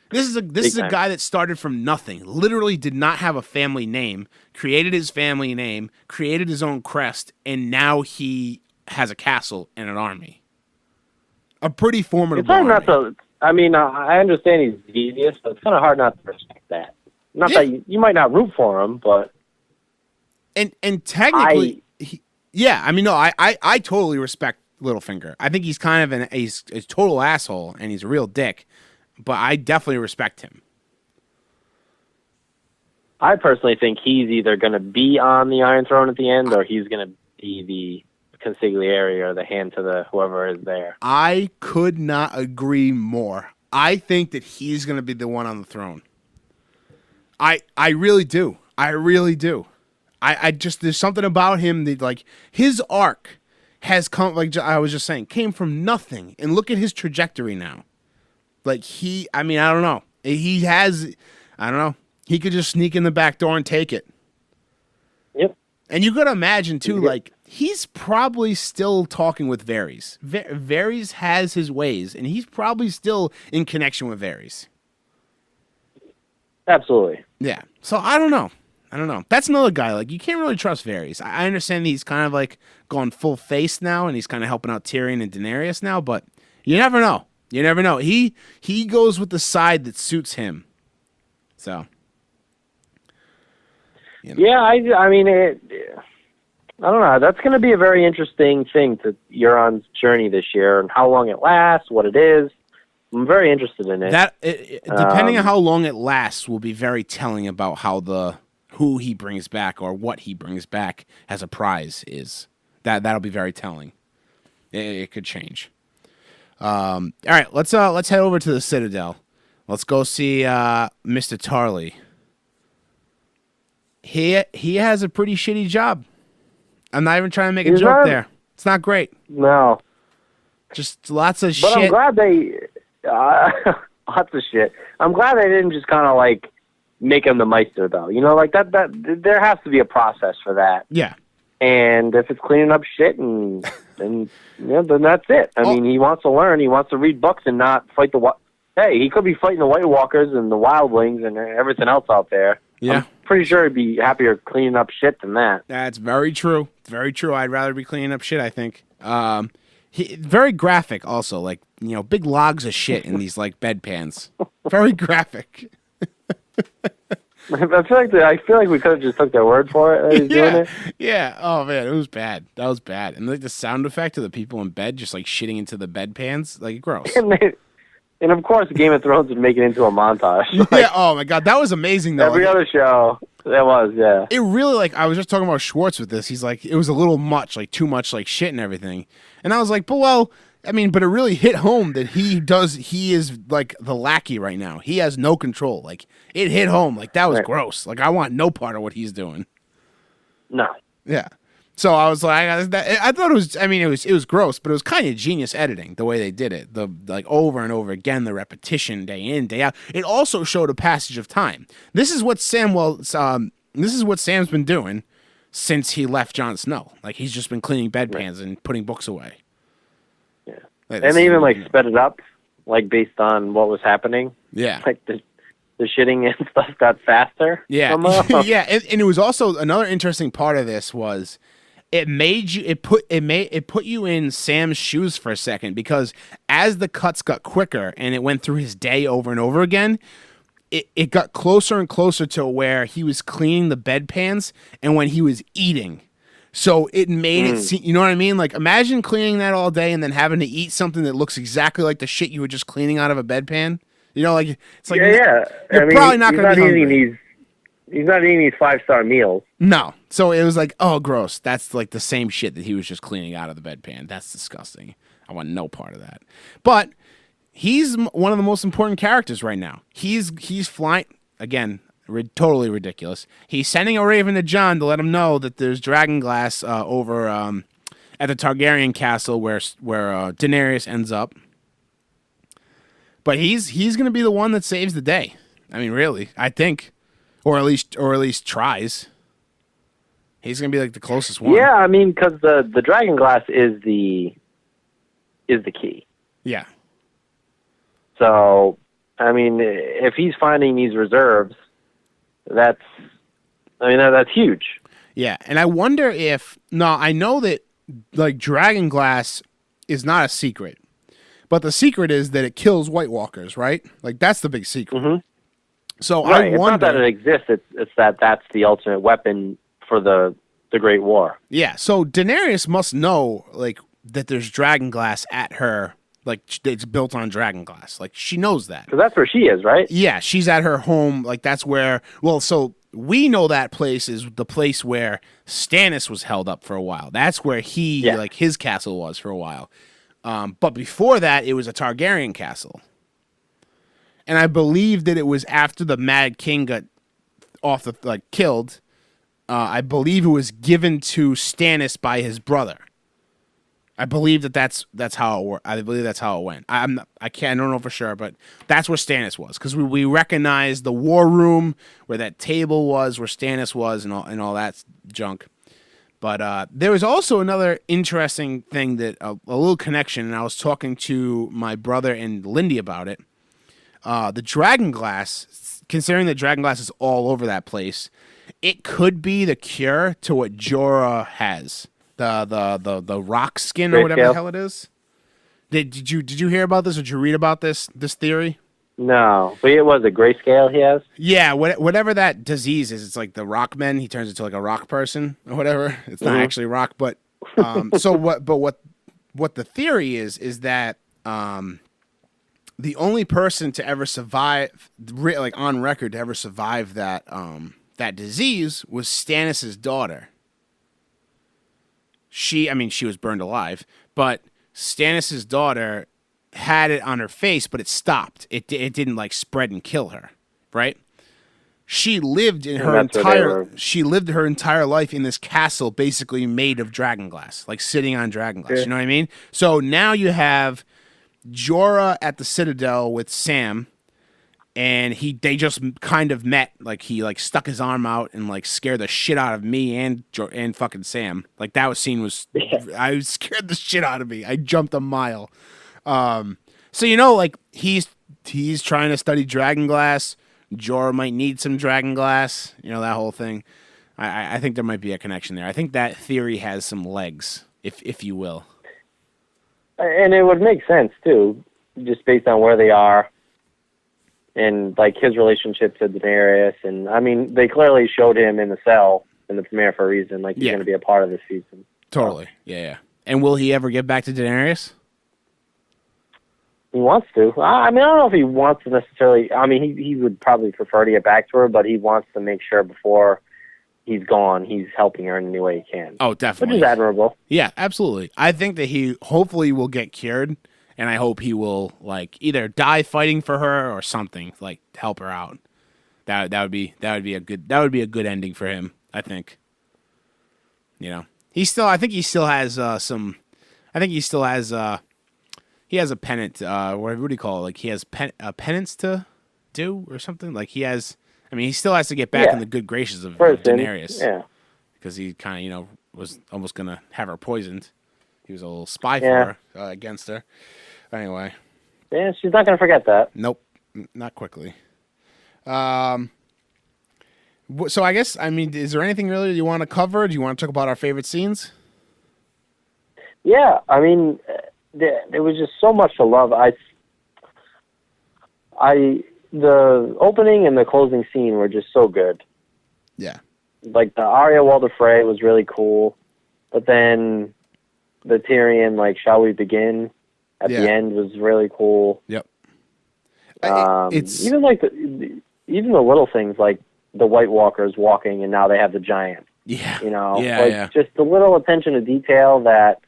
This is a guy that started from nothing. Literally did not have a family name. Created his family name. Created his own crest, and now he has a castle and an army. A pretty formidable. It's hard army. not to. I mean, I understand he's devious, but it's kind of hard not to respect that. Not that you might not root for him, but and technically, I totally respect Littlefinger. I think he's kind of he's a total asshole and he's a real dick, but I definitely respect him. I personally think he's either going to be on the Iron Throne at the end, or he's going to be the consigliere or the hand to the whoever is there. I could not agree more. I think that he's going to be the one on the throne. I really do. I really do. I just, there's something about him that, like, his arc has come, like I was just saying, came from nothing, and look at his trajectory now. Like, I don't know. He could just sneak in the back door and take it. Yep. And you got to imagine, too, like, he's probably still talking with Varys. Varys has his ways, and he's probably still in connection with Varys. Absolutely. Yeah. So I don't know. That's another guy. Like, you can't really trust Varys. I understand he's kind of like gone full face now, and he's kind of helping out Tyrion and Daenerys now, but you never know. You never know. He goes with the side that suits him. So. You know. Yeah, I mean, I don't know. That's going to be a very interesting thing to Euron's journey this year, and how long it lasts, what it is. I'm very interested in it. Depending on how long it lasts, will be very telling about who he brings back or what he brings back as a prize is. That'll be very telling. It could change. All right, let's head over to the Citadel. Let's go see Mr. Tarly. He has a pretty shitty job. I'm not even trying to make a joke there. It's not great. No. Just lots of but shit. I'm glad they... lots of shit. I'm glad they didn't just kind of, like, make him the Meister, though. You know, like, that there has to be a process for that. Yeah. And if it's cleaning up shit, then that's it. I mean, he wants to learn. He wants to read books and not fight Hey, he could be fighting the White Walkers and the Wildlings and everything else out there. Yeah. I'm pretty sure he'd be happier cleaning up shit than that. That's very true. It's very true. I'd rather be cleaning up shit, I think. Very graphic also, like, you know, big logs of shit in these, like, bedpans. Very graphic. I feel like we could have just took their word for it. That he's doing it. Yeah. Oh man, it was bad. That was bad. And like the sound effect of the people in bed just like shitting into the bedpans, like gross. And of course, Game of Thrones would make it into a montage. Yeah. Oh my god, that was amazing though. Every other show, that was, yeah. It really, like, I was just talking about Schwartz with this. He's like, it was a little much, like too much, like shit and everything. And I was like, but it really hit home that he is like the lackey right now. He has no control. Like, it hit home. Like, that was gross. Like, I want no part of what he's doing. No. Yeah. So I was like, I thought it was gross, but it was kind of genius editing the way they did it. The like over and over again, the repetition day in, day out. It also showed a passage of time. This is what Sam's been doing since he left Jon Snow. Like, he's just been cleaning bedpans and putting books away. Yeah. And they even sped it up, like, based on what was happening. Yeah. Like the shitting and stuff got faster. Yeah. Yeah. And it was also another interesting part of this was it put you in Sam's shoes for a second, because as the cuts got quicker and it went through his day over and over again, it got closer and closer to where he was cleaning the bedpans and when he was eating. So it made it seem, you know what I mean? Like, imagine cleaning that all day and then having to eat something that looks exactly like the shit you were just cleaning out of a bedpan. You know, like, it's like, yeah. You're probably not going to be hungry. He's not eating these 5-star meals. No. So it was like, oh, gross. That's like the same shit that he was just cleaning out of the bedpan. That's disgusting. I want no part of that. But he's one of the most important characters right now. He's flying, again, totally ridiculous. He's sending a raven to Jon to let him know that there's dragonglass over at the Targaryen castle where Daenerys ends up. But he's going to be the one that saves the day. I mean, really, I think. Or at least tries. He's gonna be like the closest one. Yeah, I mean, because the dragonglass is the key. Yeah. So I mean, if he's finding these reserves, that's huge. Yeah, and I wonder if I know that like dragon glass is not a secret, but the secret is that it kills White Walkers, right? Like that's the big secret. Mm-hmm. So Right. I wonder. It's not that it exists. It's that that's the ultimate weapon for the Great War. Yeah, so Daenerys must know like that there's dragon glass at her, like it's built on dragon glass. Like she knows that. Because that's where she is, right? Yeah, she's at her home. Like that's where. Well, so we know that place is the place where Stannis was held up for a while. That's where like his castle was for a while. But before that, it was a Targaryen castle. And I believe that it was after the Mad King got killed. I believe it was given to Stannis by his brother. I believe that's how it worked. I believe that's how it went. I don't know for sure, but that's where Stannis was because we recognized the war room where that table was, where Stannis was, and all that junk. But there was also another interesting thing that a little connection, and I was talking to my brother and Lindy about it. The dragon glass, considering that dragon glass is all over that place, it could be the cure to what Jorah has. The rock skin or whatever the hell it is. Did you hear about this or did you read about this theory? No, but it was a grayscale he has. Yeah, whatever that disease is, it's like the rock man. He turns into like a rock person or whatever. It's not actually rock, but so what? But what the theory is that the only person to ever survive, like on record, to ever survive that that disease was Stannis' daughter. She was burned alive, but Stannis' daughter had it on her face, but it stopped. It didn't like spread and kill her, right? She lived her entire life in this castle, basically made of dragon glass, like sitting on dragon glass. Yeah. You know what I mean? So now you have Jorah at the Citadel with Sam, and they just kind of met. Like he like stuck his arm out and like scared the shit out of me and fucking Sam. Like that I was scared the shit out of me. I jumped a mile. So like he's trying to study dragon glass. Jorah might need some dragon glass. That whole thing. I think there might be a connection there. I think that theory has some legs, if you will. And it would make sense too, just based on where they are. And, like, his relationship to Daenerys. And, I mean, they clearly showed him in the cell in the premiere for a reason. Like, he's going to be a part of this season. Totally. So. Yeah. And will he ever get back to Daenerys? He wants to. I mean, I don't know if he wants to necessarily. I mean, he would probably prefer to get back to her, but he wants to make sure before he's gone, he's helping her in any way he can. Oh, definitely. Which is admirable. Yeah, absolutely. I think that he hopefully will get cured. And I hope he will like either die fighting for her or something, like help her out. That would be a good ending for him. I think. He still has he has a pennant. What do you call it? Like he has a penance to do or something. Like he has. I mean, he still has to get back in the good graces of Daenerys. Yeah. Because he kind of was almost gonna have her poisoned. He was a little spy for her against her. Anyway. Yeah, she's not going to forget that. Nope, not quickly. So I guess, is there anything really you want to cover? Do you want to talk about our favorite scenes? Yeah, I mean, there was just so much to love. The opening and the closing scene were just so good. Yeah. Like, the Arya Walder Frey was really cool, but then the Tyrion, like, shall we begin? At the end was really cool. Yep. It's even like the little things like the White Walkers walking and now they have the giant. Yeah. Just the little attention to detail that,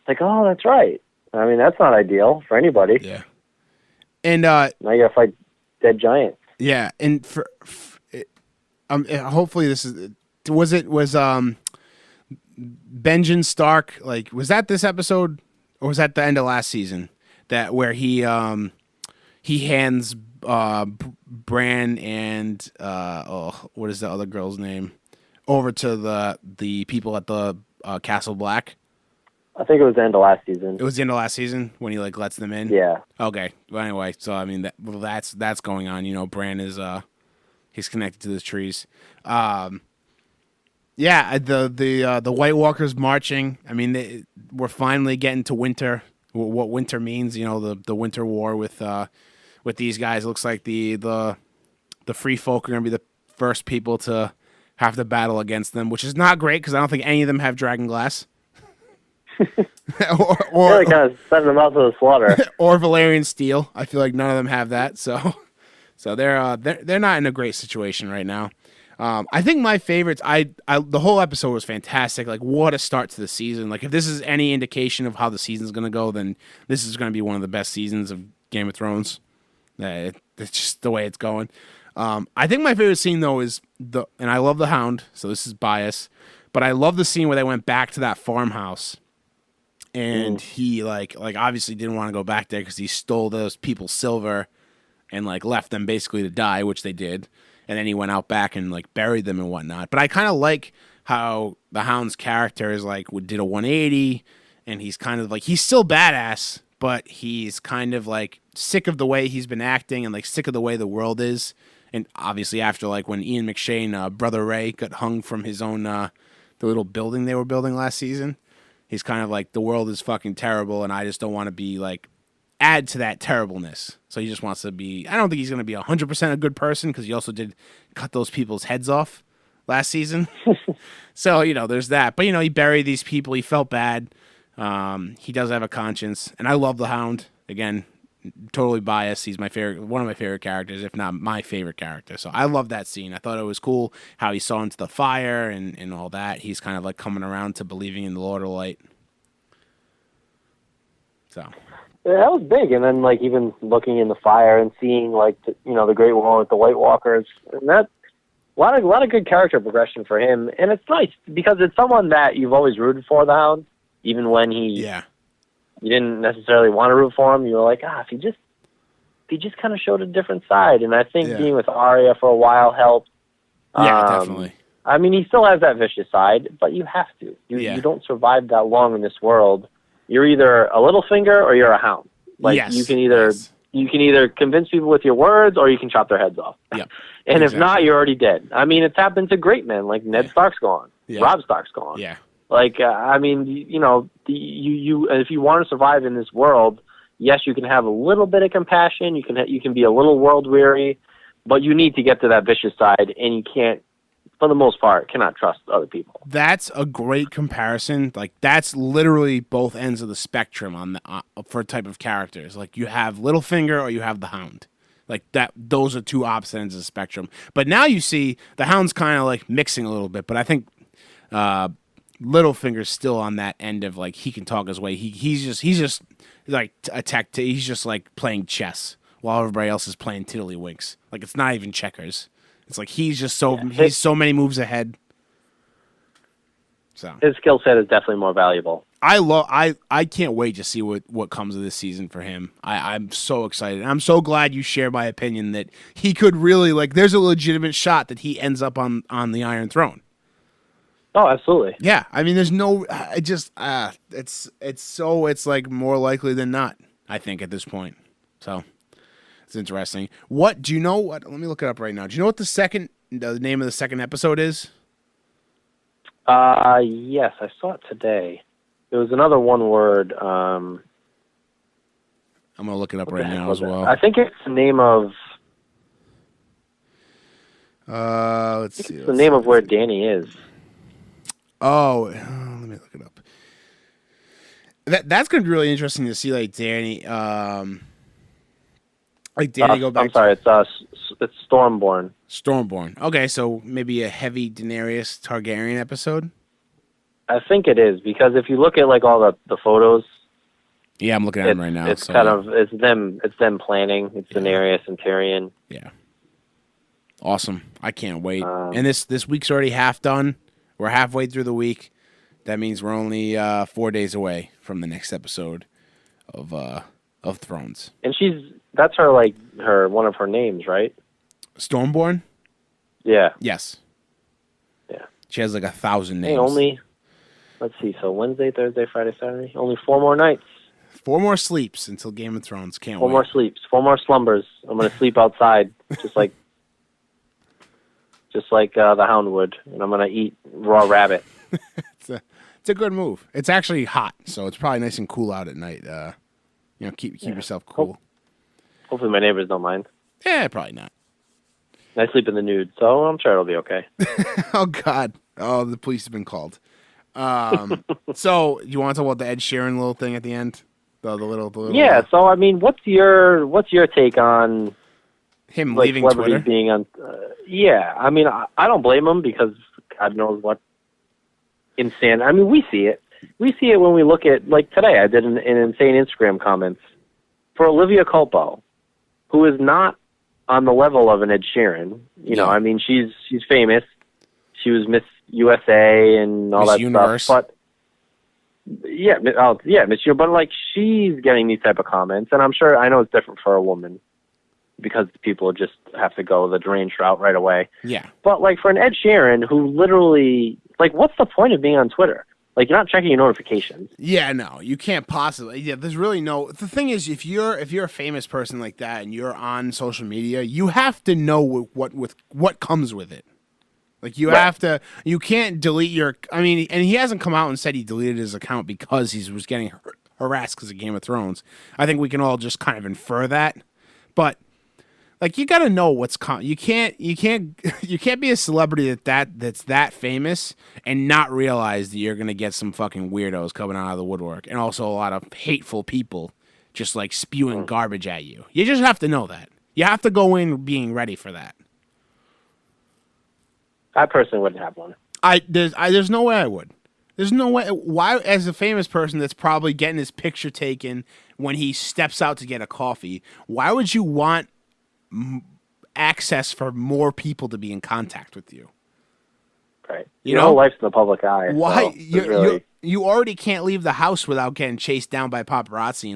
like, oh, that's right. I mean, that's not ideal for anybody. Yeah. And now you gotta fight dead giants. Yeah, and for hopefully this was Benjen Stark. Like, was that this episode? Or was that the end of last season? That where he hands Bran and what is the other girl's name over to the people at the Castle Black. I think it was the end of last season. It was the end of last season when he like lets them in. Yeah. Okay. Well, anyway, so I mean that's going on. You know, Bran is he's connected to the trees. Yeah, the White Walkers marching. I mean, we're finally getting to winter. What winter means, you know, the winter war with these guys. It looks like the free folk are gonna be the first people to have to battle against them, which is not great because I don't think any of them have dragon glass. or really kind of sending them out to the slaughter. Or Valerian steel. I feel like none of them have that. So they're not in a great situation right now. I think my favorites. The whole episode was fantastic. Like, what a start to the season. Like, if this is any indication of how the season's going to go, then this is going to be one of the best seasons of Game of Thrones. It's just the way it's going. I think my favorite scene though is and I love the Hound. So this is bias, but I love the scene where they went back to that farmhouse, and he like obviously didn't want to go back there because he stole those people's silver, and like left them basically to die, which they did. And then he went out back and like buried them and whatnot. But I kind of like how the Hound's character is like did a 180, and he's kind of like he's still badass, but he's kind of like sick of the way he's been acting and like sick of the way the world is. And obviously after like when Ian McShane, Brother Ray, got hung from his own the little building they were building last season, he's kind of like the world is fucking terrible, and I just don't want to be like add to that terribleness. So he just wants to be, I don't think he's going to be 100% a good person because he also did cut those people's heads off last season. So, you know, there's that. But, you know, he buried these people. He felt bad. He does have a conscience. And I love the Hound. Again, totally biased. He's my favorite, one of my favorite characters, if not my favorite character. So I love that scene. I thought it was cool how he saw into the fire and all that. He's kind of like coming around to believing in the Lord of Light. So... Yeah, that was big, and then like even looking in the fire and seeing like the Great Wall with the White Walkers, and that a lot of good character progression for him, and it's nice because it's someone that you've always rooted for, the Hound, even when you didn't necessarily want to root for him. You were like, if he just kind of showed a different side, and I think being with Arya for a while helped. Yeah, definitely. I mean, he still has that vicious side, but you have to. You don't survive that long in this world. You're either a Littlefinger or you're a Hound. Like you can either convince people with your words or you can chop their heads off. Yep. And if not, you're already dead. I mean, it's happened to great men like Ned Stark's gone, Robb Stark's gone. Yeah. Like I mean, you if you want to survive in this world, yes, you can have a little bit of compassion. You can be a little world weary, but you need to get to that vicious side, and you can't. For the most part, cannot trust other people. That's a great comparison. Like that's literally both ends of the spectrum on the for type of characters. Like you have Littlefinger or you have the Hound. Like that, those are two opposite ends of the spectrum. But now you see the Hound's kind of like mixing a little bit. But I think Littlefinger's still on that end of like he can talk his way. He's just like he's just like playing chess while everybody else is playing tiddlywinks. Like it's not even checkers. It's like he's just he's so many moves ahead. So his skill set is definitely more valuable. I can't wait to see what comes of this season for him. I'm so excited. I'm so glad you share my opinion that he could really like there's a legitimate shot that he ends up on the Iron Throne. Oh, absolutely. Yeah. I mean there's no it's like more likely than not, I think, at this point. So it's interesting. What do you know? What? Let me look it up right now. Do you know what the name of the second episode is? Yes, I saw it today. It was another one word. I'm gonna look it up right now as well. I think it's the name of. Let's see. It's the name of where Danny is. Oh, let me look it up. That's gonna be really interesting to see, like Danny. Like Danny go back. I'm sorry, it's Stormborn. Stormborn. Okay, so maybe a heavy Daenerys Targaryen episode. I think it is because if you look at like all the photos. Yeah, I'm looking at them right now. It's it's them planning. It's Daenerys and Tyrion. Yeah. Awesome! I can't wait. And this week's already half done. We're halfway through the week. That means we're only 4 days away from the next episode of Thrones. And that's her one of her names, right? Stormborn? Yeah. Yes. Yeah. She has like 1,000 names. Let's see. So Wednesday, Thursday, Friday, Saturday. Only 4 more nights. 4 more sleeps until Game of Thrones. Can't 4 wait. more sleeps. 4 more slumbers. I'm going to sleep outside, just like the Hound would, and I'm going to eat raw rabbit. It's a good move. It's actually hot, so it's probably nice and cool out at night. Keep yourself cool. Hopefully my neighbors don't mind. Yeah, probably not. I sleep in the nude, so I'm sure it'll be okay. Oh, God. Oh, the police have been called. So you want to talk about the Ed Sheeran little thing at the end? The little Yeah. So I mean, what's your take on him leaving celebrities Twitter? being on? Yeah. I mean, I don't blame him because God knows what insane. I mean, we see it. We see it when we look at today. I did an insane Instagram comments for Olivia Culpo, who is not on the level of an Ed Sheeran. You know, I mean, she's famous. She was Miss USA and all Miss that Universe. stuff. But Miss Universe. But she's getting these type of comments, and I know it's different for a woman because people just have to go the deranged route right away. Yeah. But for an Ed Sheeran who literally, what's the point of being on Twitter? You're not checking your notifications. Yeah, no, you can't possibly. Yeah, there's really no. The thing is, if you're a famous person like that and you're on social media, you have to know what comes with it. You have to. You can't delete your. I mean, and he hasn't come out and said he deleted his account because he was getting harassed because of Game of Thrones. I think we can all just kind of infer that, but. You got to know what's coming. You can't be a celebrity that's that famous and not realize that you're gonna get some fucking weirdos coming out of the woodwork, and also a lot of hateful people just spewing garbage at you. You just have to know that. You have to go in being ready for that. I personally wouldn't have one. There's no way I would. There's no way. Why, as a famous person that's probably getting his picture taken when he steps out to get a coffee, why would you want access for more people to be in contact with you? Right. You know, life's in the public eye. Why So you already can't leave the house without getting chased down by paparazzi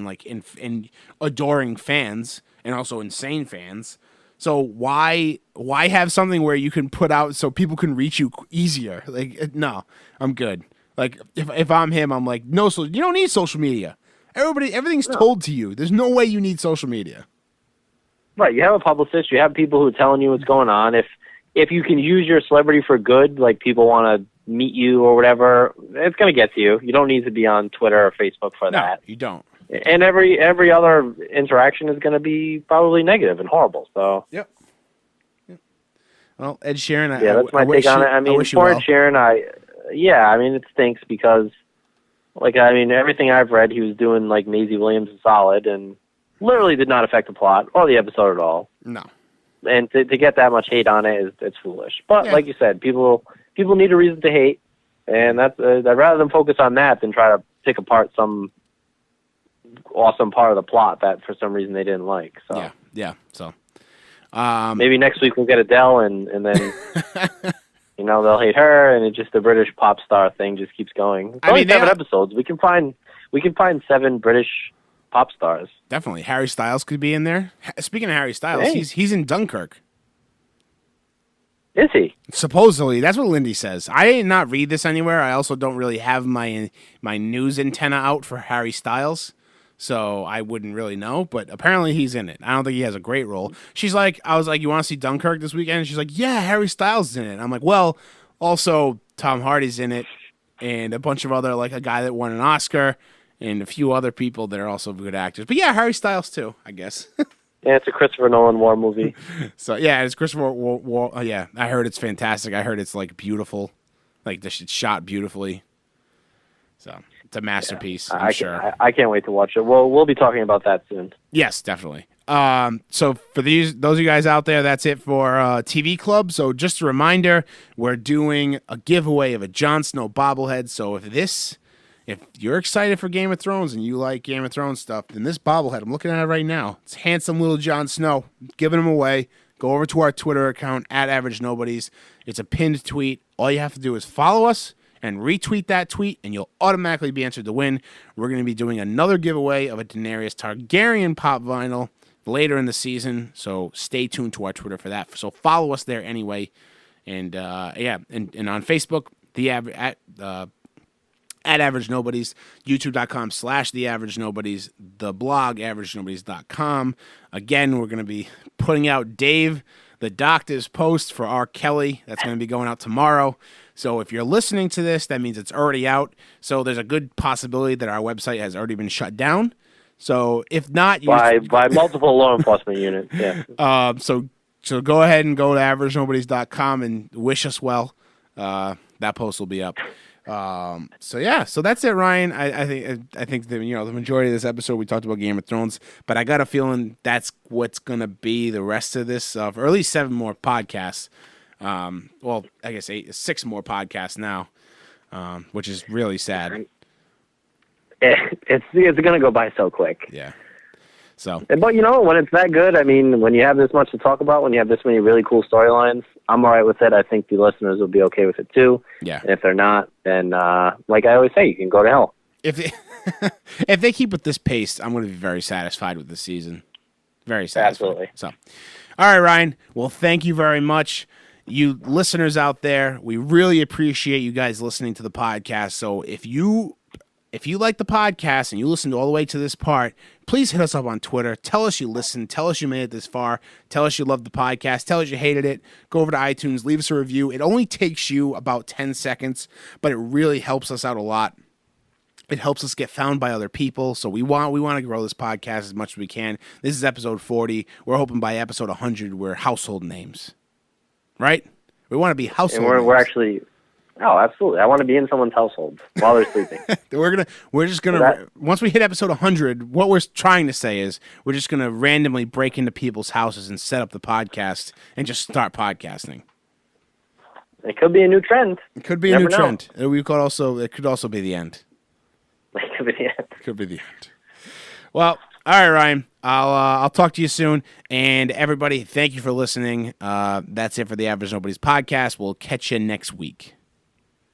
and adoring fans and also insane fans. So why have something where you can put out so people can reach you easier? No, I'm good. If I'm him, I'm no. So you don't need social media. Everything's told to you. There's no way you need social media. Right, you have a publicist, you have people who are telling you what's going on. If you can use your celebrity for good, people want to meet you or whatever, it's going to get to you. You don't need to be on Twitter or Facebook for that. No, you don't. And every other interaction is going to be probably negative and horrible. So Yep. Well, Ed Sheeran, that's my take on it. I mean, for Ed Sheeran, it stinks because, everything I've read, he was doing Maisie Williams is solid and literally did not affect the plot or the episode at all. No. And to get that much hate on it it's foolish. But like you said, people need a reason to hate, and that's I'd rather them focus on that than try to pick apart some awesome part of the plot that for some reason they didn't like. So yeah. So maybe next week we'll get Adele, and then they'll hate her, and it's just the British pop star thing just keeps going. It's only 7 episodes. We can find 7 British pop stars. Definitely. Harry Styles could be in there. Speaking of Harry Styles, he's in Dunkirk. Is he? Supposedly. That's what Lindy says. I did not read this anywhere. I also don't really have my news antenna out for Harry Styles, so I wouldn't really know, but apparently he's in it. I don't think he has a great role. I was like, you want to see Dunkirk this weekend? And she's like, yeah, Harry Styles is in it. I'm like, well, also Tom Hardy's in it, and a bunch of other, a guy that won an Oscar, and a few other people that are also good actors. But yeah, Harry Styles too, I guess. Yeah, it's a Christopher Nolan war movie. So yeah, it's Christopher War. Yeah, I heard it's fantastic. I heard it's beautiful, it's shot beautifully. So it's a masterpiece. I'm sure. I can't wait to watch it. We'll be talking about that soon. Yes, definitely. So for those of you guys out there, that's it for TV Club. So just a reminder, we're doing a giveaway of a Jon Snow bobblehead. So if you're excited for Game of Thrones and you like Game of Thrones stuff, then this bobblehead, I'm looking at it right now. It's handsome little Jon Snow. Giving him away. Go over to our Twitter account, @AverageNobodies. It's a pinned tweet. All you have to do is follow us and retweet that tweet, and you'll automatically be entered to win. We're going to be doing another giveaway of a Daenerys Targaryen pop vinyl later in the season, so stay tuned to our Twitter for that. So follow us there anyway. And on Facebook, at Average Nobodies, youtube.com/The Average Nobodies, the blog, AverageNobodies.com. Again, we're going to be putting out Dave, the doctor's post for R. Kelly. That's going to be going out tomorrow. So if you're listening to this, that means it's already out. So there's a good possibility that our website has already been shut down. So if not, by multiple law enforcement units, yeah. So go ahead and go to AverageNobodies.com and wish us well. That post will be up. So that's it, Ryan. I think that, the majority of this episode we talked about Game of Thrones, but I got a feeling that's what's gonna be the rest of this, or at least 7 more podcasts. Well, I guess 6 more podcasts now, which is really sad. It's going to go by so quick. Yeah. So, but when it's that good, I mean, when you have this much to talk about, when you have this many really cool storylines, I'm all right with it. I think the listeners will be okay with it too. Yeah. And if they're not, then like I always say, you can go to hell. If they keep with this pace, I'm going to be very satisfied with the season. Very satisfied. Absolutely. So, all right, Ryan. Well, thank you very much. You listeners out there, we really appreciate you guys listening to the podcast. So if you like the podcast and you listened all the way to this part, please hit us up on Twitter. Tell us you listened. Tell us you made it this far. Tell us you loved the podcast. Tell us you hated it. Go over to iTunes. Leave us a review. It only takes you about 10 seconds, but it really helps us out a lot. It helps us get found by other people. So we want to grow this podcast as much as we can. This is episode 40. We're hoping by episode 100 we're household names. Right? We want to be household names. And we're actually... Oh, absolutely. I want to be in someone's household while they're sleeping. We're just going to, once we hit episode 100, what we're trying to say is we're just going to randomly break into people's houses and set up the podcast and just start podcasting. It could be a new trend. It could be a new trend. It could also be the end. It could be the end. It could be the end. Well, all right, Ryan. I'll talk to you soon. And everybody, thank you for listening. That's it for the Average Nobody's podcast. We'll catch you next week.